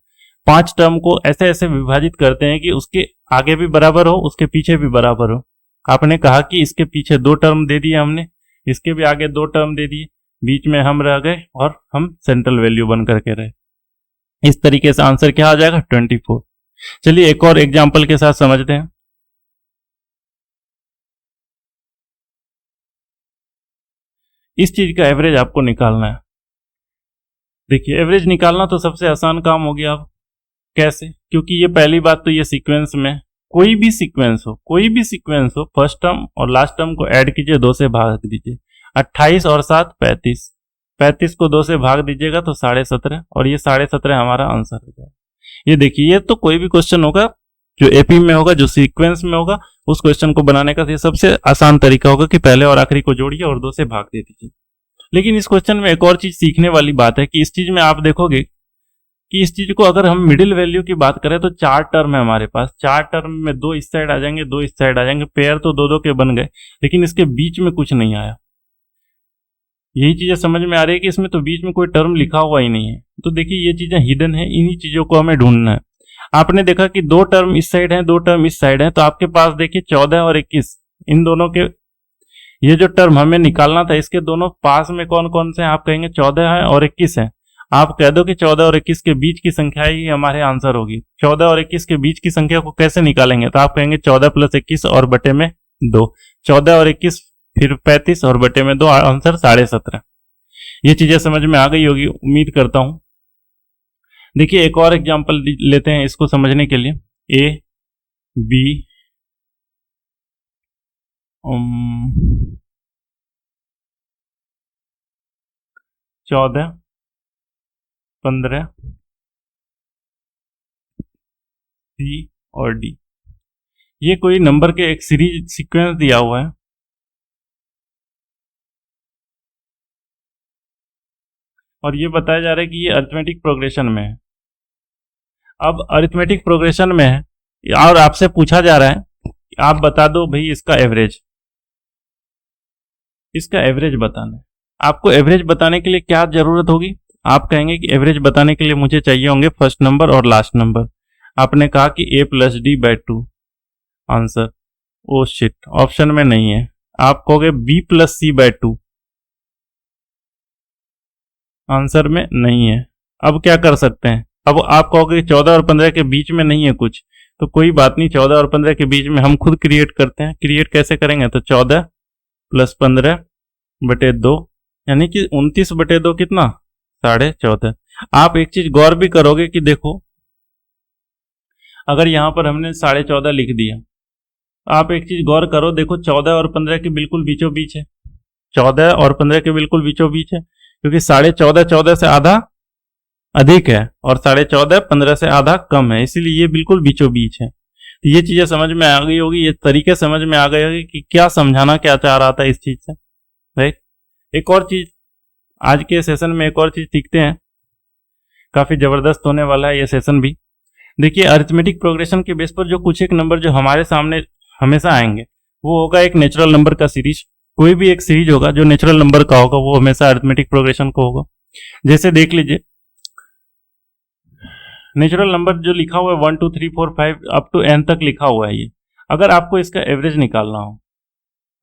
5 टर्म को ऐसे ऐसे विभाजित करते हैं कि उसके आगे भी बराबर हो, उसके पीछे भी बराबर हो। आपने कहा कि इसके पीछे 2 टर्म दे दिए हमने, इसके भी आगे 2 टर्म दे दिए, बीच में हम रह गए और हम सेंट्रल वैल्यू बन करके रहे। इस तरीके से आंसर क्या आ जाएगा, 24। चलिए एक और एग्जाम्पल के साथ समझते हैं। इस चीज का एवरेज आपको निकालना है। देखिए एवरेज निकालना तो सबसे आसान काम हो गया। अब कैसे, क्योंकि ये पहली बात तो ये सीक्वेंस में कोई भी सीक्वेंस हो, कोई भी सीक्वेंस हो, फर्स्ट टर्म और लास्ट टर्म को ऐड कीजिए, 2 से भाग दीजिए, 28 और 7 35, 35 को 2 से भाग दीजिएगा तो 17.5 और ये 17.5 हमारा आंसर हो जाएगा। ये देखिए ये तो कोई भी क्वेश्चन होगा जो एपी में होगा, जो सीक्वेंस में होगा, उस क्वेश्चन को बनाने का ये सबसे आसान तरीका होगा कि पहले और आखिरी को जोड़िए और 2 से भाग दे दीजिए। लेकिन इस क्वेश्चन में एक और चीज सीखने वाली बात है कि इस चीज में आप देखोगे कि इस चीज को अगर हम मिडिल वैल्यू की बात करें तो 4 टर्म है हमारे पास, 4 टर्म में 2 इस साइड आ जाएंगे, 2 इस साइड आ जाएंगे, पेयर तो 2 2 के बन गए, लेकिन इसके बीच में कुछ नहीं आया। यही चीजें समझ में आ रही है कि इसमें तो बीच में कोई टर्म लिखा हुआ ही नहीं है। तो देखिए ये चीजें हिडन है, इन्हीं चीजों को हमें ढूंढना है। आपने देखा कि 2 टर्म इस साइड है, 2 टर्म इस साइड है, तो आपके पास देखिए 14 और 21, इन दोनों के ये जो टर्म हमें निकालना था, इसके दोनों पास में कौन कौन से, आप कहेंगे 14 है और 21 है। आप कह दो कि 14 और 21 के बीच की संख्या ही हमारे आंसर होगी। 14 और 21 के बीच की संख्या को कैसे निकालेंगे, तो आप कहेंगे 14 + 21 और बटे में 2, 14 और 21 फिर 35 और बटे में 2, आंसर 17.5। ये चीजें समझ में आ गई होगी उम्मीद करता हूं। देखिए एक और एग्जांपल लेते हैं इसको समझने के लिए। ए बी 14 15 सी और डी, ये कोई नंबर के एक सीरीज सीक्वेंस दिया हुआ है और ये बताया जा रहा है कि ये अरिथमेटिक प्रोग्रेशन में है। अब अरिथमेटिक प्रोग्रेशन में है और आपसे पूछा जा रहा है कि आप बता दो भाई इसका एवरेज, इसका एवरेज बताना है। आपको एवरेज बताने के लिए क्या जरूरत होगी, आप कहेंगे कि एवरेज बताने के लिए मुझे चाहिए होंगे फर्स्ट नंबर और लास्ट नंबर। आपने कहा कि a+d/2 answer, oh shit option में नहीं है। आप कहोगे b+c/2 आंसर में नहीं है। अब क्या कर सकते हैं, अब आप कहोगे 14 और 15 के बीच में नहीं है कुछ, तो कोई बात नहीं, 14 और 15 के बीच में हम खुद क्रिएट करते हैं। क्रिएट कैसे करेंगे, तो 14 + 15/2 यानी कि 29/2 कितना, 14.5। आप एक चीज गौर भी करोगे कि देखो अगर यहां पर हमने 14.5 लिख दिया, आप एक चीज गौर करो, देखो 14 और 15 के बिल्कुल बीचों बीच है, 14 और 15 के बिल्कुल बीचों बीच है, क्योंकि 14.5 14 से आधा अधिक है और 14.5 15 से आधा कम है, इसीलिए ये बिल्कुल बीचों बीच है। तो ये चीजें समझ में आ गई होगी, ये तरीके समझ में आ गए होगी कि क्या समझाना क्या चाह रहा था इस चीज से, राइट। एक और चीज आज के सेशन में एक और चीज सीखते हैं, काफी जबरदस्त होने वाला है ये सेशन भी। देखिए अरिथमेटिक प्रोग्रेशन के बेस पर जो कुछ एक नंबर जो हमारे सामने हमेशा आएंगे वो होगा एक नेचुरल नंबर का सीरीज। कोई भी एक सीरीज होगा जो नेचुरल नंबर का होगा वो हमेशा अरिथमेटिक प्रोग्रेशन को होगा। जैसे देख लीजिए नेचुरल नंबर जो लिखा हुआ है 1 2 3 4 5 अप टू n तक लिखा हुआ है, ये अगर आपको इसका एवरेज निकालना हो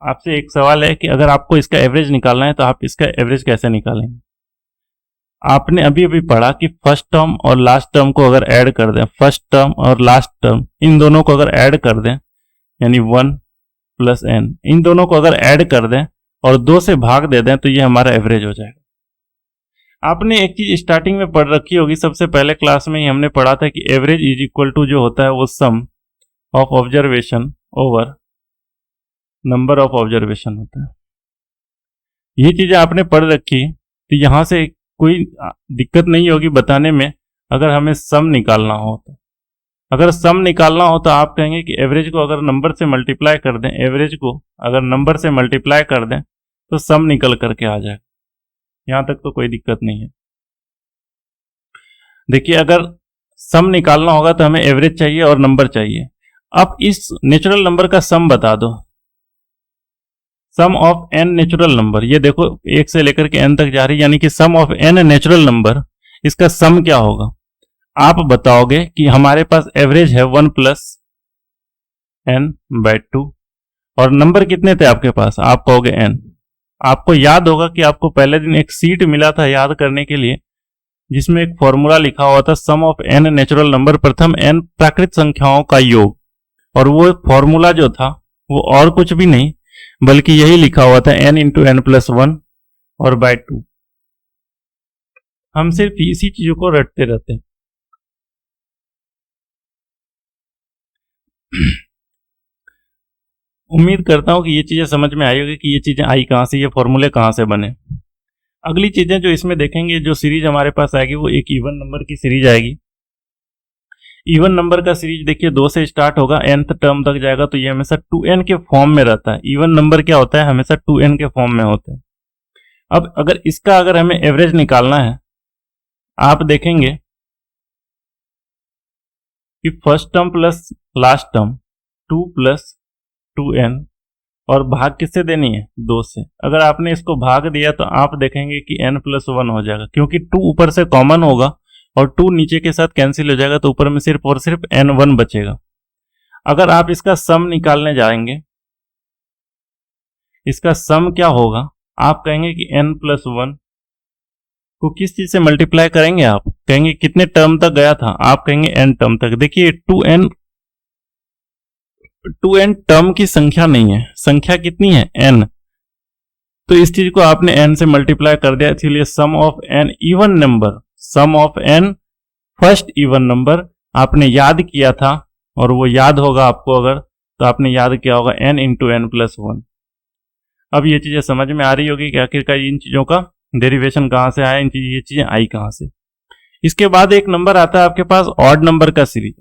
आपसे एक सवाल है कि अगर आपको इसका एवरेज निकालना है तो आप इसका एवरेज कैसे निकालेंगे। आपने अभी अभी पढ़ा कि फर्स्ट टर्म और लास्ट टर्म को अगर ऐड कर दें, फर्स्ट टर्म और लास्ट टर्म इन दोनों को अगर ऐड कर दें, यानी 1 प्लस n, इन दोनों को अगर ऐड कर दें और 2 से भाग दे दें तो ये हमारा एवरेज हो जाएगा। आपने एक चीज स्टार्टिंग में पढ़ रखी होगी, सबसे पहले क्लास में ही हमने पढ़ा था कि एवरेज इज इक्वल टू जो होता है वो sum of observation over number of observation होता है। ये चीजें आपने पढ़ रखी तो यहां से कोई दिक्कत नहीं होगी बताने में। अगर हमें सम निकालना हो तो, अगर सम निकालना हो तो आप कहेंगे कि एवरेज को अगर नंबर से मल्टीप्लाई कर दें, एवरेज को अगर नंबर से मल्टीप्लाई कर दें तो सम निकल करके आ जाएगा। यहां तक तो कोई दिक्कत नहीं है। देखिए, अगर सम निकालना होगा तो हमें एवरेज चाहिए और नंबर चाहिए। अब इस नेचुरल नंबर का सम बता दो, सम ऑफ n नेचुरल नंबर। ये देखो 1 से लेकर के n तक जा रही है, यानी कि सम ऑफ n नेचुरल नंबर, इसका सम क्या होगा। आप बताओगे कि हमारे पास एवरेज है 1 प्लस n/2 और नंबर कितने थे आपके पास, आप कहोगे n। आपको याद होगा कि आपको पहले दिन एक सीट मिला था याद करने के लिए जिसमें एक फॉर्मूला लिखा हुआ था सम ऑफ n नेचुरल नंबर, प्रथम n प्राकृत संख्याओं का योग। और वो फॉर्मूला जो था वो और कुछ भी नहीं बल्कि यही लिखा हुआ था n इंटू n प्लस 1 और बाय 2। हम सिर्फ इसी चीजों को रटते रहते हैं। उम्मीद करता हूं कि ये चीजें समझ में आई होगी कि ये चीजें आई कहां से, ये फॉर्मूले कहां से बने। अगली चीजें जो इसमें देखेंगे, जो सीरीज हमारे पास आएगी वो एक इवन नंबर की सीरीज आएगी। इवन नंबर का सीरीज देखिए 2 से स्टार्ट होगा, nth टर्म तक जाएगा तो ये हमेशा 2n के फॉर्म में रहता है। इवन नंबर क्या होता है, हमेशा 2n के फॉर्म में होता है। अब अगर इसका अगर हमें एवरेज निकालना है, आप देखेंगे कि first term plus last term 2 plus 2n और भाग किससे देनी है, 2 से। अगर आपने इसको भाग दिया तो आप देखेंगे कि n प्लस 1 हो जाएगा, क्योंकि 2 ऊपर से कॉमन होगा और 2 नीचे के साथ कैंसिल हो जाएगा तो ऊपर में सिर्फ और सिर्फ n1 बचेगा। अगर आप इसका सम निकालने जाएंगे, इसका सम क्या होगा, आप कहेंगे कि n प्लस 1 को किस चीज से मल्टीप्लाई करेंगे। आप कहेंगे कितने टर्म तक गया था, आप कहेंगे n टर्म तक। देखिए 2n टर्म की संख्या नहीं है, संख्या कितनी है, n। तो इस चीज को आपने n से मल्टीप्लाई कर दिया, इसलिए sum of n even number, sum of n first even number आपने याद किया था और वो याद होगा आपको अगर, तो आपने याद किया होगा n इंटू n प्लस 1। अब ये चीजें समझ में आ रही होगी कि आखिरकार इन चीजों का डेरिवेशन कहां से आया, ये चीजें आई कहां से। इसके बाद एक नंबर आता है आपके पास ऑड नंबर का सीरीज।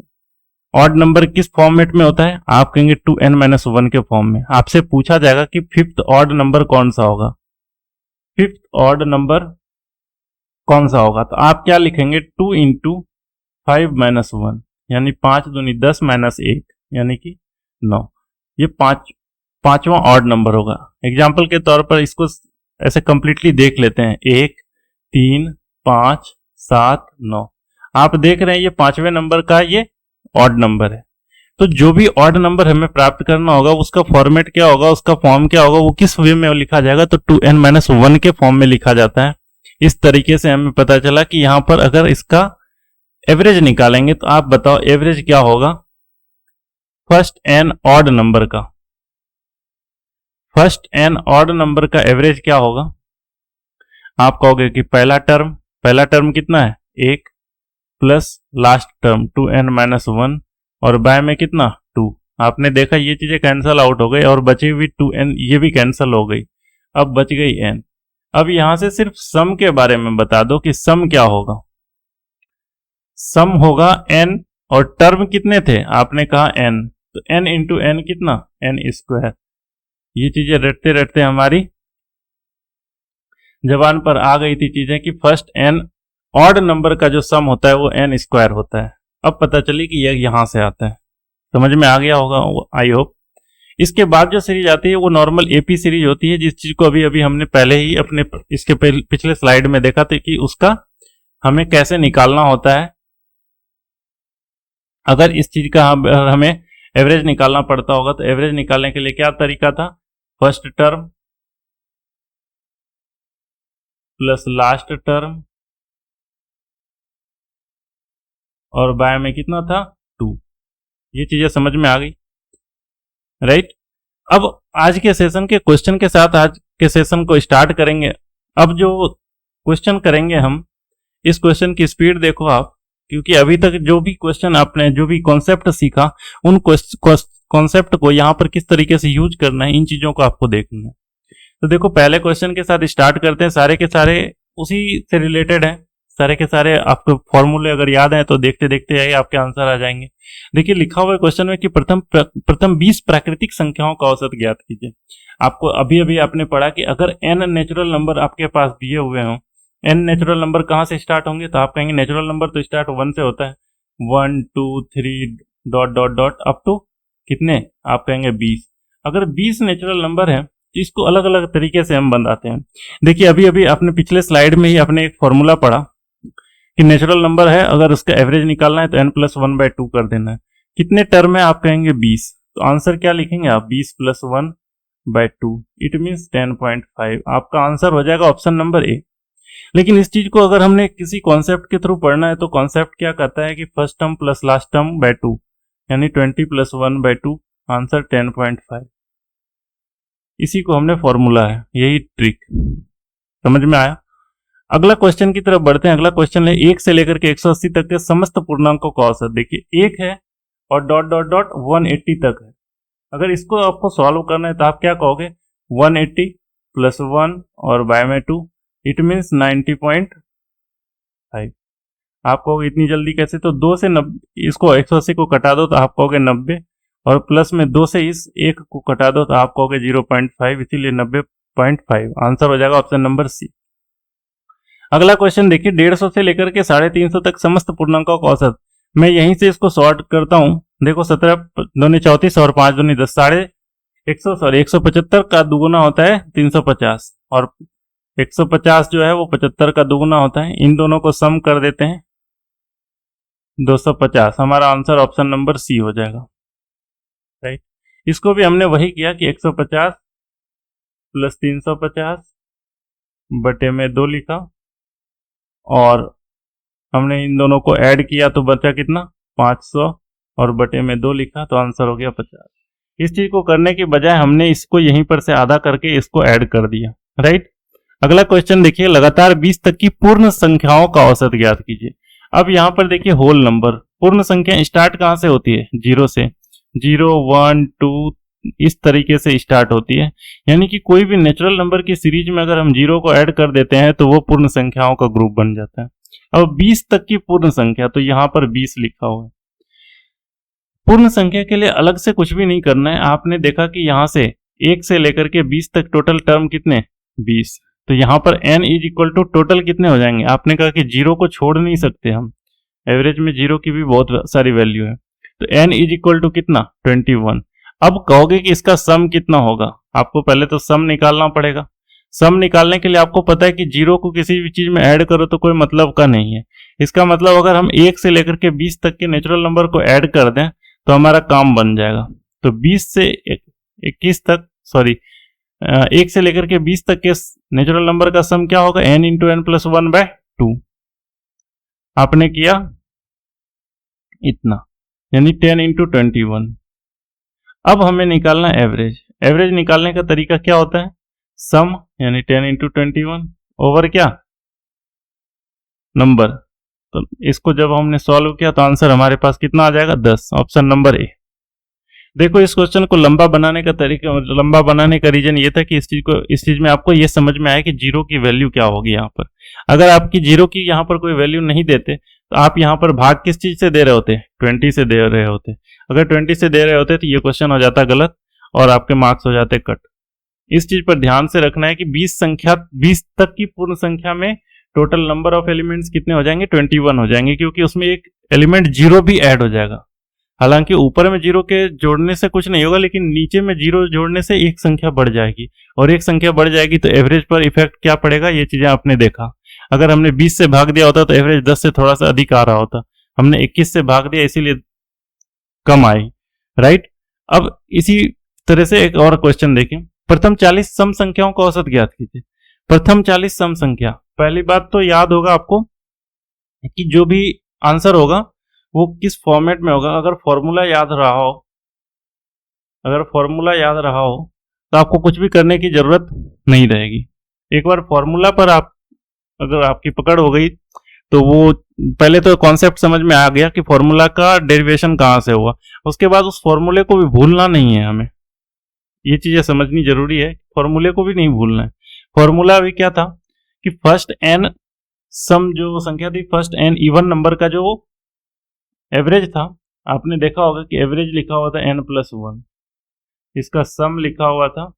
ऑड नंबर किस फॉर्मेट में होता है, आप कहेंगे 2n-1 के फॉर्म में। आपसे पूछा जाएगा कि फिफ्थ ऑड नंबर कौन सा होगा, फिफ्थ ऑड नंबर कौन सा होगा, तो आप क्या लिखेंगे 2 इंटू 5-1 यानी 5 दूनी 10 माइनस 1 यानी कि 9। ये पांचवा ऑड नंबर होगा। एग्जाम्पल के तौर पर इसको ऐसे कंप्लीटली देख लेते हैं, 1 3 5 7 9। आप देख रहे हैं ये 5वें नंबर का ये ऑड नंबर है। तो जो भी ऑड नंबर हमें प्राप्त करना होगा उसका फॉर्मेट क्या होगा, उसका फॉर्म क्या होगा, वो किस वे में लिखा जाएगा, तो 2n-1 के फॉर्म में लिखा जाता है। इस तरीके से हमें पता चला कि यहां पर अगर इसका एवरेज निकालेंगे तो आप बताओ एवरेज क्या होगा फर्स्ट n ऑड नंबर का। फर्स्ट n ऑड नंबर का एवरेज क्या होगा, आप कहोगे कि पहला टर्म कितना है 1 प्लस लास्ट टर्म 2n-1 और बाय में कितना 2। आपने देखा ये चीजें कैंसल आउट हो गई और बची हुई 2n ये भी कैंसल हो गई, अब बच गई n। अब यहां से सिर्फ सम के बारे में बता दो कि सम क्या होगा। सम होगा n और टर्म कितने थे, आपने कहा n, तो n इंटू n कितना n²। ये चीजें रटते रटते हमारी जबान पर आ गई थी चीजें कि फर्स्ट n ऑड नंबर का जो सम होता है वो n² होता है। अब पता चली कि यह यहां से आता है, समझ में आ गया होगा आई होप। इसके बाद जो सीरीज आती है वो नॉर्मल एपी सीरीज होती है, जिस चीज को अभी अभी हमने पहले ही अपने इसके पिछले स्लाइड में देखा था कि उसका हमें कैसे निकालना होता है। अगर इस चीज का हमें एवरेज निकालना पड़ता होगा तो एवरेज निकालने के लिए क्या तरीका था, first term plus last term और बाय में कितना था 2। ये चीजें समझ में आ गई, राइट। अब आज के सेशन के क्वेश्चन के साथ आज के सेशन को स्टार्ट करेंगे। अब जो क्वेश्चन करेंगे हम, इस क्वेश्चन की स्पीड देखो आप, क्योंकि अभी तक जो भी क्वेश्चन आपने जो भी कॉन्सेप्ट सीखा उन कॉन्सेप्ट को यहाँ पर किस तरीके से यूज करना है, इन चीजों को आपको देखना है। तो देखो पहले क्वेश्चन के साथ स्टार्ट करते हैं। सारे के सारे उसी से रिलेटेड है, सारे के सारे आपको फॉर्मूले अगर याद है तो देखते देखते आइए आपके आंसर आ जाएंगे। देखिए लिखा हुआ है क्वेश्चन में कि प्रथम 20 प्राकृतिक संख्याओं का औसत ज्ञात कीजिए। आपको अभी अभी आपने पढ़ा कि अगर n नेचुरल नंबर आपके पास दिए हुए हों, n नेचुरल नंबर कहाँ से स्टार्ट होंगे, तो आप कहेंगे नेचुरल नंबर तो स्टार्ट 1 से होता है, 1 2 3 dot dot dot up to कितने, आप कहेंगे 20। अगर 20 नेचुरल नंबर है तो इसको अलग अलग तरीके से हम बनाते हैं। देखिए अभी अभी आपने पिछले स्लाइड में ही आपने एक फॉर्मूला पढ़ा कि नेचुरल नंबर है, अगर उसका एवरेज निकालना है तो n+1/2 कर देना है। कितने टर्म है, आप कहेंगे 20, तो आंसर क्या लिखेंगे आप, 20 + 1/2, इट मीन्स 10.5। आपका आंसर हो जाएगा ऑप्शन नंबर ए। लेकिन इस चीज को अगर हमने किसी कॉन्सेप्ट के थ्रू पढ़ना है तो कॉन्सेप्ट क्या कहता है कि first term plus last term by 2, यानी 20 + 1/2, आंसर 10.5। इसी को हमने फॉर्मूला है, यही ट्रिक समझ में आया। अगला क्वेश्चन की तरफ बढ़ते हैं। अगला क्वेश्चन है 1 से लेकर के 180 तक के समस्त पूर्णांकों का औसत। देखिए 1 है और डॉट डॉट डॉट 180 तक है। अगर इसको आपको सॉल्व करना है तो आप क्या कहोगे, 180 + 1 और बाय में 2, इट मीन्स 90.5। आप कहोगे इतनी जल्दी कैसे, तो 2 से 90 इसको 180 को कटा दो तो आप कहोगे 90, और प्लस में 2 से इस 1 को कटा दो तो आप कहोगे 0.5, इसीलिए 90.5। आंसर हो जाएगा ऑप्शन नंबर सी। अगला क्वेश्चन देखिए 150 से लेकर के 350 तक समस्त पूर्णांकों का औसत। मैं यहीं से इसको सॉर्ट करता हूं। देखो 17 दूनी 34 और 5 दूनी 10, 175 का दुगुना होता है 350, और 150 जो है वो 75 का दुगुना होता है। इन दोनों को सम कर देते हैं 250। हमारा आंसर ऑप्शन नंबर सी हो जाएगा, राइट। इसको भी हमने वही किया कि 150 + 350 बटे में 2 लिखा, और हमने इन दोनों को ऐड किया तो बचा कितना 500, और बटे में 2 लिखा तो आंसर हो गया 50। इस चीज को करने के बजाय हमने इसको यहीं पर से आधा करके इसको ऐड कर दिया, राइट। अगला क्वेश्चन देखिए लगातार 20 तक की पूर्ण संख्याओं का औसत ज्ञात कीजिए। अब यहाँ पर देखिए होल नंबर, पूर्ण संख्या स्टार्ट कहाँ से होती है, 0 से। 0 1 2 इस तरीके से स्टार्ट होती है, यानी कि कोई भी नेचुरल नंबर की सीरीज में अगर हम 0 को ऐड कर देते हैं तो वो पूर्ण संख्याओं का ग्रुप बन जाता है। अब 20 तक की पूर्ण संख्या, तो यहाँ पर 20 लिखा हुआ है। पूर्ण संख्या के लिए अलग से कुछ भी नहीं करना है। आपने देखा कि यहाँ से 1 से लेकर के 20 तक टोटल टर्म कितने, 20। तो यहाँ पर n = टोटल कितने हो जाएंगे, आपने कहा कि 0 को छोड़ नहीं सकते हम, एवरेज में 0 की भी बहुत सारी वैल्यू है, तो n = कितना 21। अब कहोगे कि इसका सम कितना होगा, आपको पहले तो सम निकालना पड़ेगा। सम निकालने के लिए आपको पता है कि 0 को किसी भी चीज में ऐड करो तो कोई मतलब का नहीं है। इसका मतलब अगर हम 1 से लेकर के 20 तक के नेचुरल नंबर को ऐड कर दें तो हमारा काम बन जाएगा। तो 20 से 21 तक, सॉरी 1 से लेकर के 20 तक के नेचुरल नंबर का सम क्या होगा, n × n + 1/2। आपने किया इतना, यानी 10 × 21। अब हमें निकालना एवरेज। एवरेज निकालने का तरीका क्या होता है, सम यानी 10 × 21 ओवर क्या, नंबर। तो इसको जब हमने सॉल्व किया तो आंसर हमारे पास कितना आ जाएगा, 10, ऑप्शन नंबर ए। देखो इस क्वेश्चन को लंबा बनाने का तरीका, लंबा बनाने का रीजन ये था कि इस चीज में आपको ये समझ में आया कि 0 की वैल्यू क्या होगी। यहाँ पर अगर आपकी 0 की यहाँ पर कोई वैल्यू नहीं देते तो आप यहाँ पर भाग किस चीज से दे रहे होते, 20 से दे रहे होते। अगर 20 से दे रहे होते तो ये क्वेश्चन हो जाता गलत और आपके मार्क्स हो जाते कट। इस चीज पर ध्यान से रखना है कि 20 तक की पूर्ण संख्या में टोटल नंबर ऑफ एलिमेंट्स कितने हो जाएंगे, 21 हो जाएंगे, क्योंकि उसमें एक एलिमेंट 0 भी ऐड हो जाएगा। हालांकि ऊपर में 0 के जोड़ने से कुछ नहीं होगा, लेकिन नीचे में 0 जोड़ने से एक संख्या बढ़ जाएगी, और एक संख्या बढ़ जाएगी तो एवरेज पर इफेक्ट क्या पड़ेगा, ये चीजें आपने देखा। अगर हमने 20 से भाग दिया होता तो एवरेज 10 से थोड़ा सा अधिक आ रहा होता, हमने 21 से भाग दिया इसीलिए कम आई, राइट। अब इसी तरह से एक और क्वेश्चन देखें। प्रथम 40 सम संख्याओं का औसत ज्ञात कीजिए। प्रथम 40 सम संख्या, पहली बात तो याद होगा आपको कि जो भी आंसर होगा वो किस फॉर्मेट में होगा। अगर फॉर्मूला याद रहा हो, तो आपको कुछ भी करने की जरूरत नहीं रहेगी। एक बार फॉर्मूला पर आप अगर आपकी पकड़ हो गई तो वो पहले तो कॉन्सेप्ट समझ में आ गया कि फॉर्मूला का डेरिवेशन कहाँ से हुआ, उसके बाद उस फॉर्मूले को भी भूलना नहीं है। हमें ये चीजें समझनी जरूरी है, फॉर्मूले को भी नहीं भूलना है। फॉर्मूला अभी क्या था कि फर्स्ट एन सम जो संख्या थी, फर्स्ट एन इवन नंबर का जो एवरेज था, आपने देखा होगा कि एवरेज लिखा हुआ था n+1, इसका सम लिखा हुआ था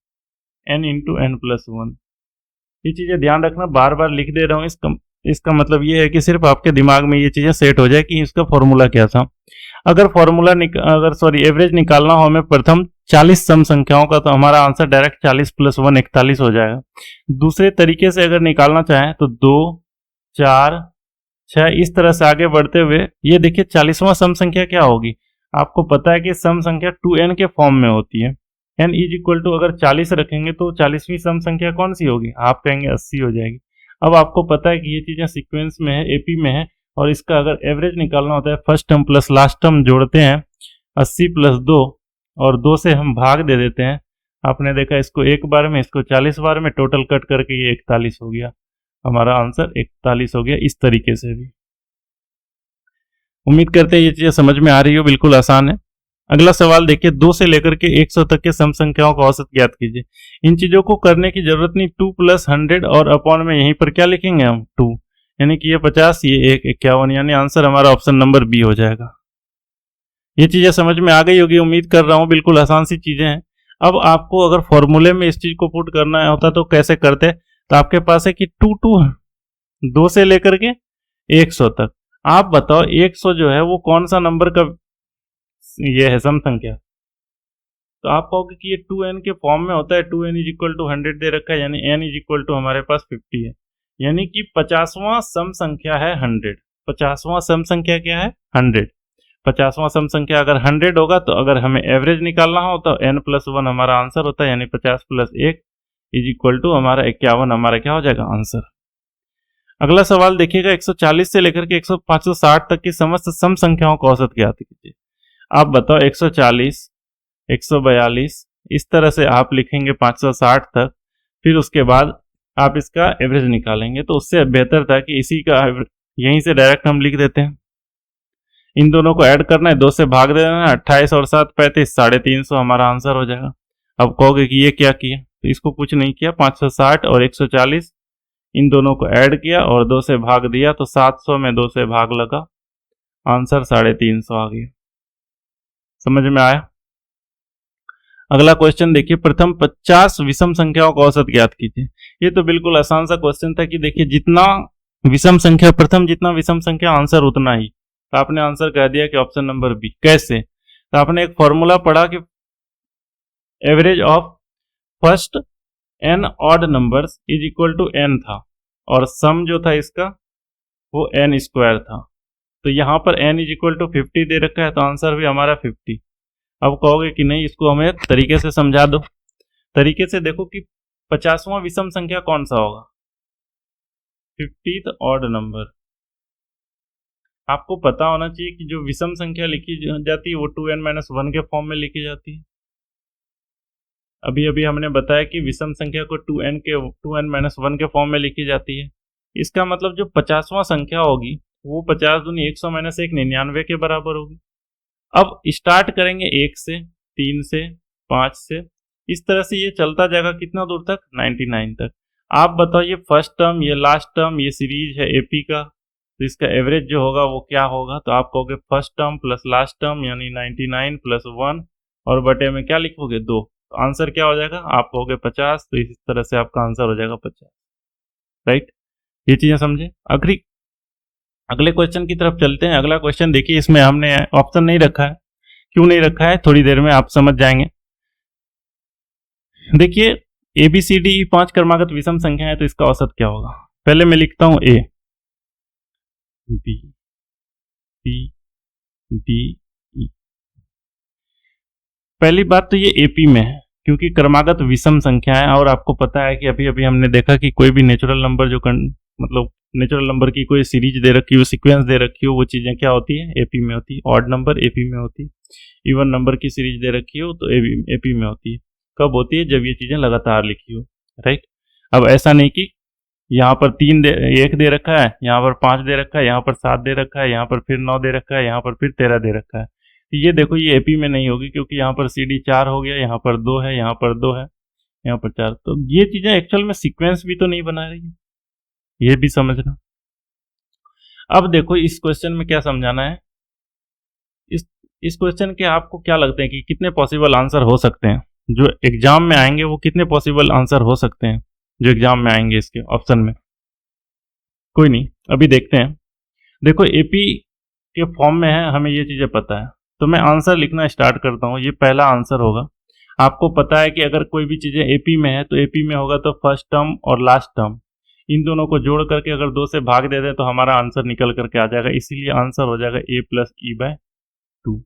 n इंटू n+1। ये चीजें ध्यान रखना, बार बार लिख दे रहा हूँ, इसका मतलब ये है कि सिर्फ आपके दिमाग में ये चीजें सेट हो जाए कि इसका फॉर्मूला क्या था। अगर एवरेज निकालना हो हमें प्रथम 40 सम संख्याओं का, तो हमारा आंसर डायरेक्ट 40 + 1 41 हो जाएगा। दूसरे तरीके से अगर निकालना चाहें तो 2 4 6 इस तरह से आगे बढ़ते हुए, ये देखिए 40वां सम संख्या क्या होगी। आपको पता है कि सम संख्या 2n के फॉर्म में होती है। n इज इक्वल टू अगर 40 रखेंगे तो 40वीं सम संख्या कौन सी होगी, आप कहेंगे 80 हो जाएगी। अब आपको पता है कि ये चीजें सीक्वेंस में है, एपी में है, और इसका अगर एवरेज निकालना होता है first term plus last term जोड़ते हैं 80 + 2 और 2 से हम भाग दे देते हैं। आपने देखा इसको एक बार में, इसको 40 बार में, टोटल कट करके ये 41 हो गया। हमारा आंसर 41 हो गया। इस तरीके से भी उम्मीद करते हैं ये चीजें समझ में आ रही हो, बिल्कुल आसान है। अगला सवाल देखिए, 2 से लेकर के 100 तक के सम संख्याओं का औसत ज्ञात कीजिए। इन चीजों को करने की जरूरत नहीं, 2 + 100 और अपॉन में यहीं पर क्या लिखेंगे हम 2, यानी कि ये 50, ये 1 51, यानी आंसर हमारा ऑप्शन नंबर बी हो जाएगा। ये चीजें समझ में आ गई होगी, उम्मीद कर रहा हूं, बिल्कुल आसान सी चीजें हैं। अब आपको अगर फॉर्मूले में इस चीज को पुट करना होता तो कैसे करते, तो आपके पास है कि 2 से लेकर के 100 तक। आप बताओ 100 जो है वो कौन सा नंबर का ये है सम संख्या, तो आप कहोगे कि ये 2n के फॉर्म में होता है। 2n = 100 दे रखा है, यानी n = हमारे पास 50 है, यानी कि 50वां सम संख्या है 100। 50वां सम संख्या क्या है 100। 50वां सम संख्या अगर 100 होगा तो अगर हमें एवरेज निकालना हो तो n+1 हमारा आंसर होता है, यानी 50 + 1 = हमारा 51, हमारा क्या हो जाएगा आंसर। अगला सवाल देखिएगा, 140 से लेकर के 560 तक की समस्त सम संख्याओं का औसत ज्ञात कीजिए। आप बताओ 140 142 इस तरह से आप लिखेंगे 560 तक, फिर उसके बाद आप इसका एवरेज निकालेंगे। तो उससे बेहतर था कि इसी का यहीं से डायरेक्ट हम लिख देते हैं। इन दोनों को ऐड करना है, 2 से भाग देना है, 28 और 7 35, 350 हमारा आंसर हो जाएगा। अब कहोगे कि ये क्या किया, तो इसको कुछ नहीं किया, 560 और 140 इन दोनों को ऐड किया और 2 से भाग दिया, तो 700 में 2 से भाग लगा, आंसर 350 आ गया। समझ में आया। अगला क्वेश्चन देखिए, प्रथम 50 विषम संख्याओं का औसत ज्ञात कीजिए। ये तो बिल्कुल आसान सा क्वेश्चन था कि देखिए जितना विषम संख्या प्रथम, जितना विषम संख्या आंसर उतना ही, तो आपने आंसर कह दिया कि ऑप्शन नंबर बी। कैसे, तो आपने एक फॉर्मूला पढ़ा कि average of first n odd numbers is equal to n था, और सम जो था इसका वो n² था। तो यहाँ पर n = 50 दे रखा है, तो आंसर भी हमारा 50। अब कहोगे कि नहीं, इसको हमें तरीके से समझा दो। तरीके से देखो कि 50वां विषम संख्या कौन सा होगा, 50th ऑड नंबर। आपको पता होना चाहिए कि जो विषम संख्या लिखी जाती है वो 2n-1 के फॉर्म में लिखी जाती है। अभी अभी हमने बताया कि विषम संख्या को 2n-1 के फॉर्म में लिखी जाती है। इसका मतलब जो 50वां संख्या होगी वो 50 दूनी 100 - 1 99 के बराबर होगी। अब स्टार्ट करेंगे 1 से, 3 से, 5 से, इस तरह से ये चलता जाएगा कितना दूर तक, 99 तक। आप बताओ ये फर्स्ट टर्म, ये लास्ट टर्म, ये सीरीज है एपी का, तो इसका एवरेज जो होगा वो क्या होगा, तो आप कहोगे first term plus last term यानी 99 + 1 और बटे में क्या लिखोगे 2, तो आंसर क्या हो जाएगा, आप कहोगे 50, तो इस तरह से आपका आंसर हो जाएगा 50। राइट, ये चीजें समझे। अगले क्वेश्चन की तरफ चलते हैं। अगला क्वेश्चन देखिए, इसमें हमने ऑप्शन नहीं रखा है। क्यों नहीं रखा है, थोड़ी देर में आप समझ जाएंगे। देखिए ABCD 5 क्रमागत विषम संख्या है, तो इसका औसत क्या होगा। पहले मैं लिखता हूं A B C D E। पहली बात तो ये AP में है, क्योंकि क्रमागत विषम संख्या है और आपको पता है कि अभी अभी हमने देखा कि कोई भी नेचुरल नंबर जो मतलब नेचुरल नंबर की कोई सीरीज दे रखी हो, सीक्वेंस दे रखी हो, वो चीज़ें क्या होती है, एपी में होती है। ऑड नंबर एपी में होती है, इवन नंबर की सीरीज दे रखी हो तो एपी में होती है। कब होती है, जब ये चीज़ें लगातार लिखी हो, राइट। अब ऐसा नहीं कि यहाँ पर 1 दे रखा है, यहाँ पर 5 दे रखा है, यहाँ पर 7 दे रखा है, यहाँ पर फिर 9 दे रखा है, यहाँ पर फिर 13 दे रखा है। ये देखो ये एपी में नहीं होगी, क्योंकि यहाँ पर CD 4 हो गया, यहाँ पर 2 है, यहाँ पर 2 है, यहाँ पर 4। तो ये चीज़ें एक्चुअल में सीक्वेंस भी तो नहीं बना रही है, ये भी समझना। अब देखो इस क्वेश्चन में क्या समझाना है, इस क्वेश्चन के आपको क्या लगता है कि कितने पॉसिबल आंसर हो सकते हैं जो एग्जाम में आएंगे, वो कितने पॉसिबल आंसर हो सकते हैं जो एग्जाम में आएंगे इसके ऑप्शन में? कोई नहीं, अभी देखते हैं। देखो एपी के फॉर्म में है, हमें ये चीज़ें पता है, तो मैं आंसर लिखना स्टार्ट करता हूँ। ये पहला आंसर होगा। आपको पता है कि अगर कोई भी चीज़ें एपी में है तो एपी में होगा तो फर्स्ट टर्म और लास्ट टर्म, इन दोनों को जोड़ करके अगर 2 से भाग दे दें तो हमारा आंसर निकल करके आ जाएगा। इसीलिए आंसर हो जाएगा a + e/2।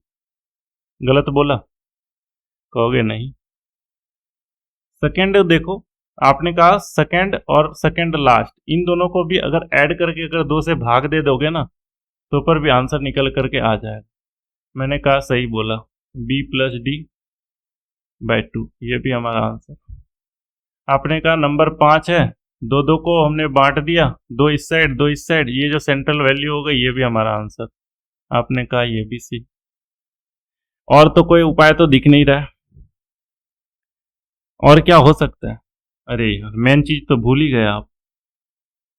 गलत बोला? कहोगे नहीं। सेकेंड देखो, आपने कहा सेकेंड और सेकेंड लास्ट, इन दोनों को भी अगर ऐड करके अगर 2 से भाग दे दोगे ना तो पर भी आंसर निकल करके आ जाएगा। मैंने कहा सही बोला, b + d/2, ये भी हमारा आंसर। आपने कहा नंबर 5 है, 2 को हमने बांट दिया, 2 इस साइड 2 इस साइड, ये जो सेंट्रल वैल्यू हो गई, ये भी हमारा आंसर। आपने कहा ये भी सी। और तो कोई उपाय तो दिख नहीं रहा है, और क्या हो सकता है? अरे यार मेन चीज तो भूल ही गए आप।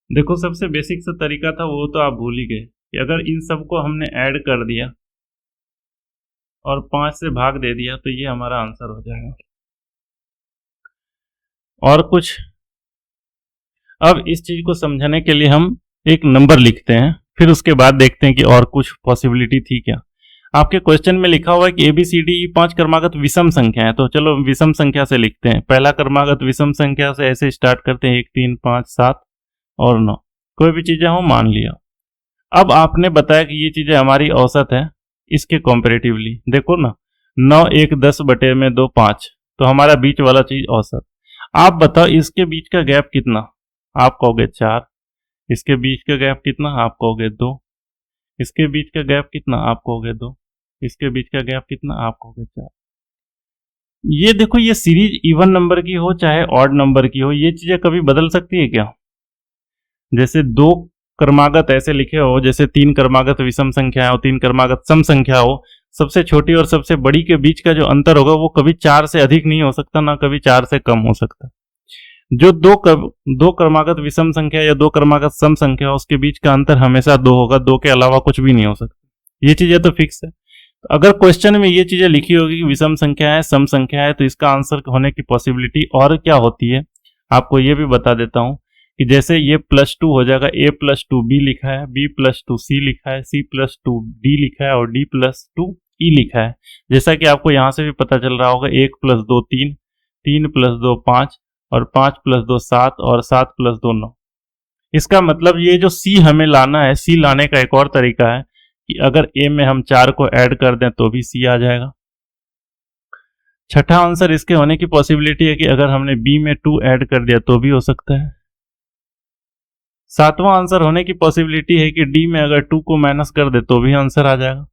देखो सबसे बेसिक सा तरीका था वो तो आप भूल ही गए कि अगर इन सबको हमने ऐड कर दिया और 5 से भाग दे दिया तो ये हमारा आंसर हो जाएगा। और कुछ? अब इस चीज को समझाने के लिए हम एक नंबर लिखते हैं, फिर उसके बाद देखते हैं कि और कुछ पॉसिबिलिटी थी क्या। आपके क्वेश्चन में लिखा हुआ है कि ABCD 5 क्रमागत विषम संख्या है, तो चलो विषम संख्या से लिखते हैं। पहला क्रमागत विषम संख्या से ऐसे स्टार्ट करते हैं, 1 3 5 7 और 9, कोई भी चीजें हो मान लिया। अब आपने बताया कि ये चीजें हमारी औसत है, इसके कॉम्पेरेटिवली देखो ना, 9 1 10/2 5, तो हमारा बीच वाला चीज औसत। आप बताओ इसके बीच का गैप कितना? आप कहोगे 4। इसके बीच का गैप कितना? आप कहोगे 2। इसके बीच का गैप कितना? आप कहोगे 2। इसके बीच का गैप कितना? आप कहोगे 4। ये देखो, ये सीरीज इवन नंबर की हो चाहे ऑड नंबर की हो, ये चीजें कभी बदल सकती है क्या? जैसे 2 क्रमागत ऐसे लिखे हो, जैसे 3 क्रमागत विषम संख्या हो, 3 क्रमागत सम संख्या हो, सबसे छोटी और सबसे बड़ी के बीच का जो अंतर होगा वो कभी 4 से अधिक नहीं हो सकता, ना कभी 4 से कम हो सकता। जो दो क्रमागत विषम संख्या या 2 क्रमागत सम संख्या हो, उसके बीच का अंतर हमेशा 2 होगा, 2 के अलावा कुछ भी नहीं हो सकता। ये चीजें तो फिक्स है। तो अगर क्वेश्चन में ये चीजें लिखी होगी कि विषम संख्या है, सम संख्या है, तो इसका आंसर होने की पॉसिबिलिटी और क्या होती है आपको ये भी बता देता हूं कि जैसे ये +2 हो जाएगा, a + 2b लिखा है, b + 2c लिखा है, c + 2d लिखा है और d + 2e लिखा है। जैसा कि आपको यहाँ से भी पता चल रहा होगा, 1 + 2 3, 3 + 2 5 और 5 + 2 7 और 7 + 2 9। इसका मतलब ये जो C हमें लाना है, C लाने का एक और तरीका है कि अगर A में हम 4 को ऐड कर दें तो भी C आ जाएगा। छठा आंसर इसके होने की पॉसिबिलिटी है कि अगर हमने B में 2 ऐड कर दिया तो भी हो सकता है। सातवां आंसर होने की पॉसिबिलिटी है कि D में अगर 2 को माइनस कर दे तो भी आंसर आ जाएगा।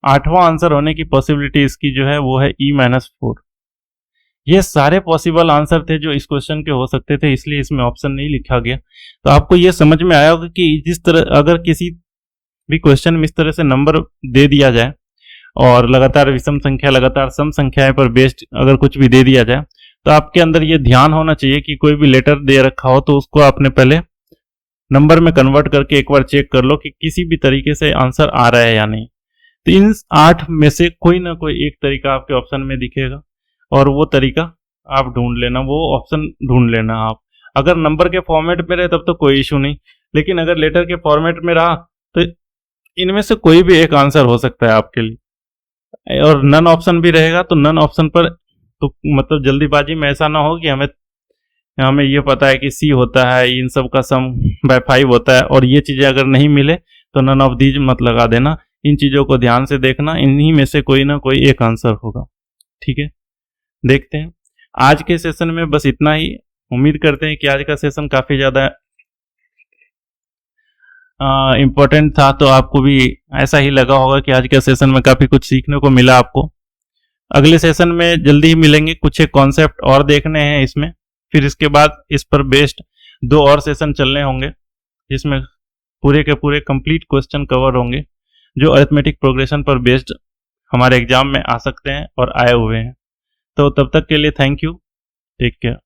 आठवां आंसर होने की पॉसिबिलिटी इसकी जो है वो है E-4। ये सारे पॉसिबल आंसर थे जो इस क्वेश्चन के हो सकते थे, इसलिए इसमें ऑप्शन नहीं लिखा गया। तो आपको ये समझ में आया होगा कि जिस तरह अगर किसी भी क्वेश्चन में इस तरह से नंबर दे दिया जाए और लगातार विषम संख्या लगातार सम संख्याएं पर बेस्ड अगर कुछ भी दे दिया जाए, तो आपके अंदर ये ध्यान होना चाहिए कि कोई भी लेटर दे रखा हो तो उसको आपने पहले नंबर में कन्वर्ट करके एक बार चेक कर लो कि किसी भी तरीके से आंसर आ रहा है या नहीं। तो इन 8 में से कोई ना कोई एक तरीका आपके ऑप्शन में दिखेगा और वो तरीका आप ढूंढ लेना, वो ऑप्शन ढूंढ लेना आप। अगर नंबर के फॉर्मेट में रहे तब तो कोई इशू नहीं, लेकिन अगर लेटर के फॉर्मेट में रहा तो इनमें से कोई भी एक आंसर हो सकता है आपके लिए। और नन ऑप्शन भी रहेगा तो नन ऑप्शन पर तो मतलब जल्दीबाजी में ऐसा ना हो कि हमें ये पता है कि C होता है, इन सब का सम बाय 5 होता है और ये चीज़ें अगर नहीं मिले तो नन ऑफ दीज मत लगा देना। इन चीज़ों को ध्यान से देखना, इन्हीं में से कोई ना कोई एक आंसर होगा। ठीक है, देखते हैं। आज के सेशन में बस इतना ही। उम्मीद करते हैं कि आज का सेशन काफ़ी ज़्यादा इम्पोर्टेंट था, तो आपको भी ऐसा ही लगा होगा कि आज के सेशन में काफ़ी कुछ सीखने को मिला आपको। अगले सेशन में जल्दी ही मिलेंगे, कुछ एक कॉन्सेप्ट और देखने हैं इसमें, फिर इसके बाद इस पर बेस्ड 2 और सेशन चलने होंगे जिसमें पूरे के पूरे कंप्लीट क्वेश्चन कवर होंगे जो अरिथमेटिक प्रोग्रेशन पर बेस्ड हमारे एग्जाम में आ सकते हैं और आए हुए हैं। तो तब तक के लिए थैंक यू, टेक केयर।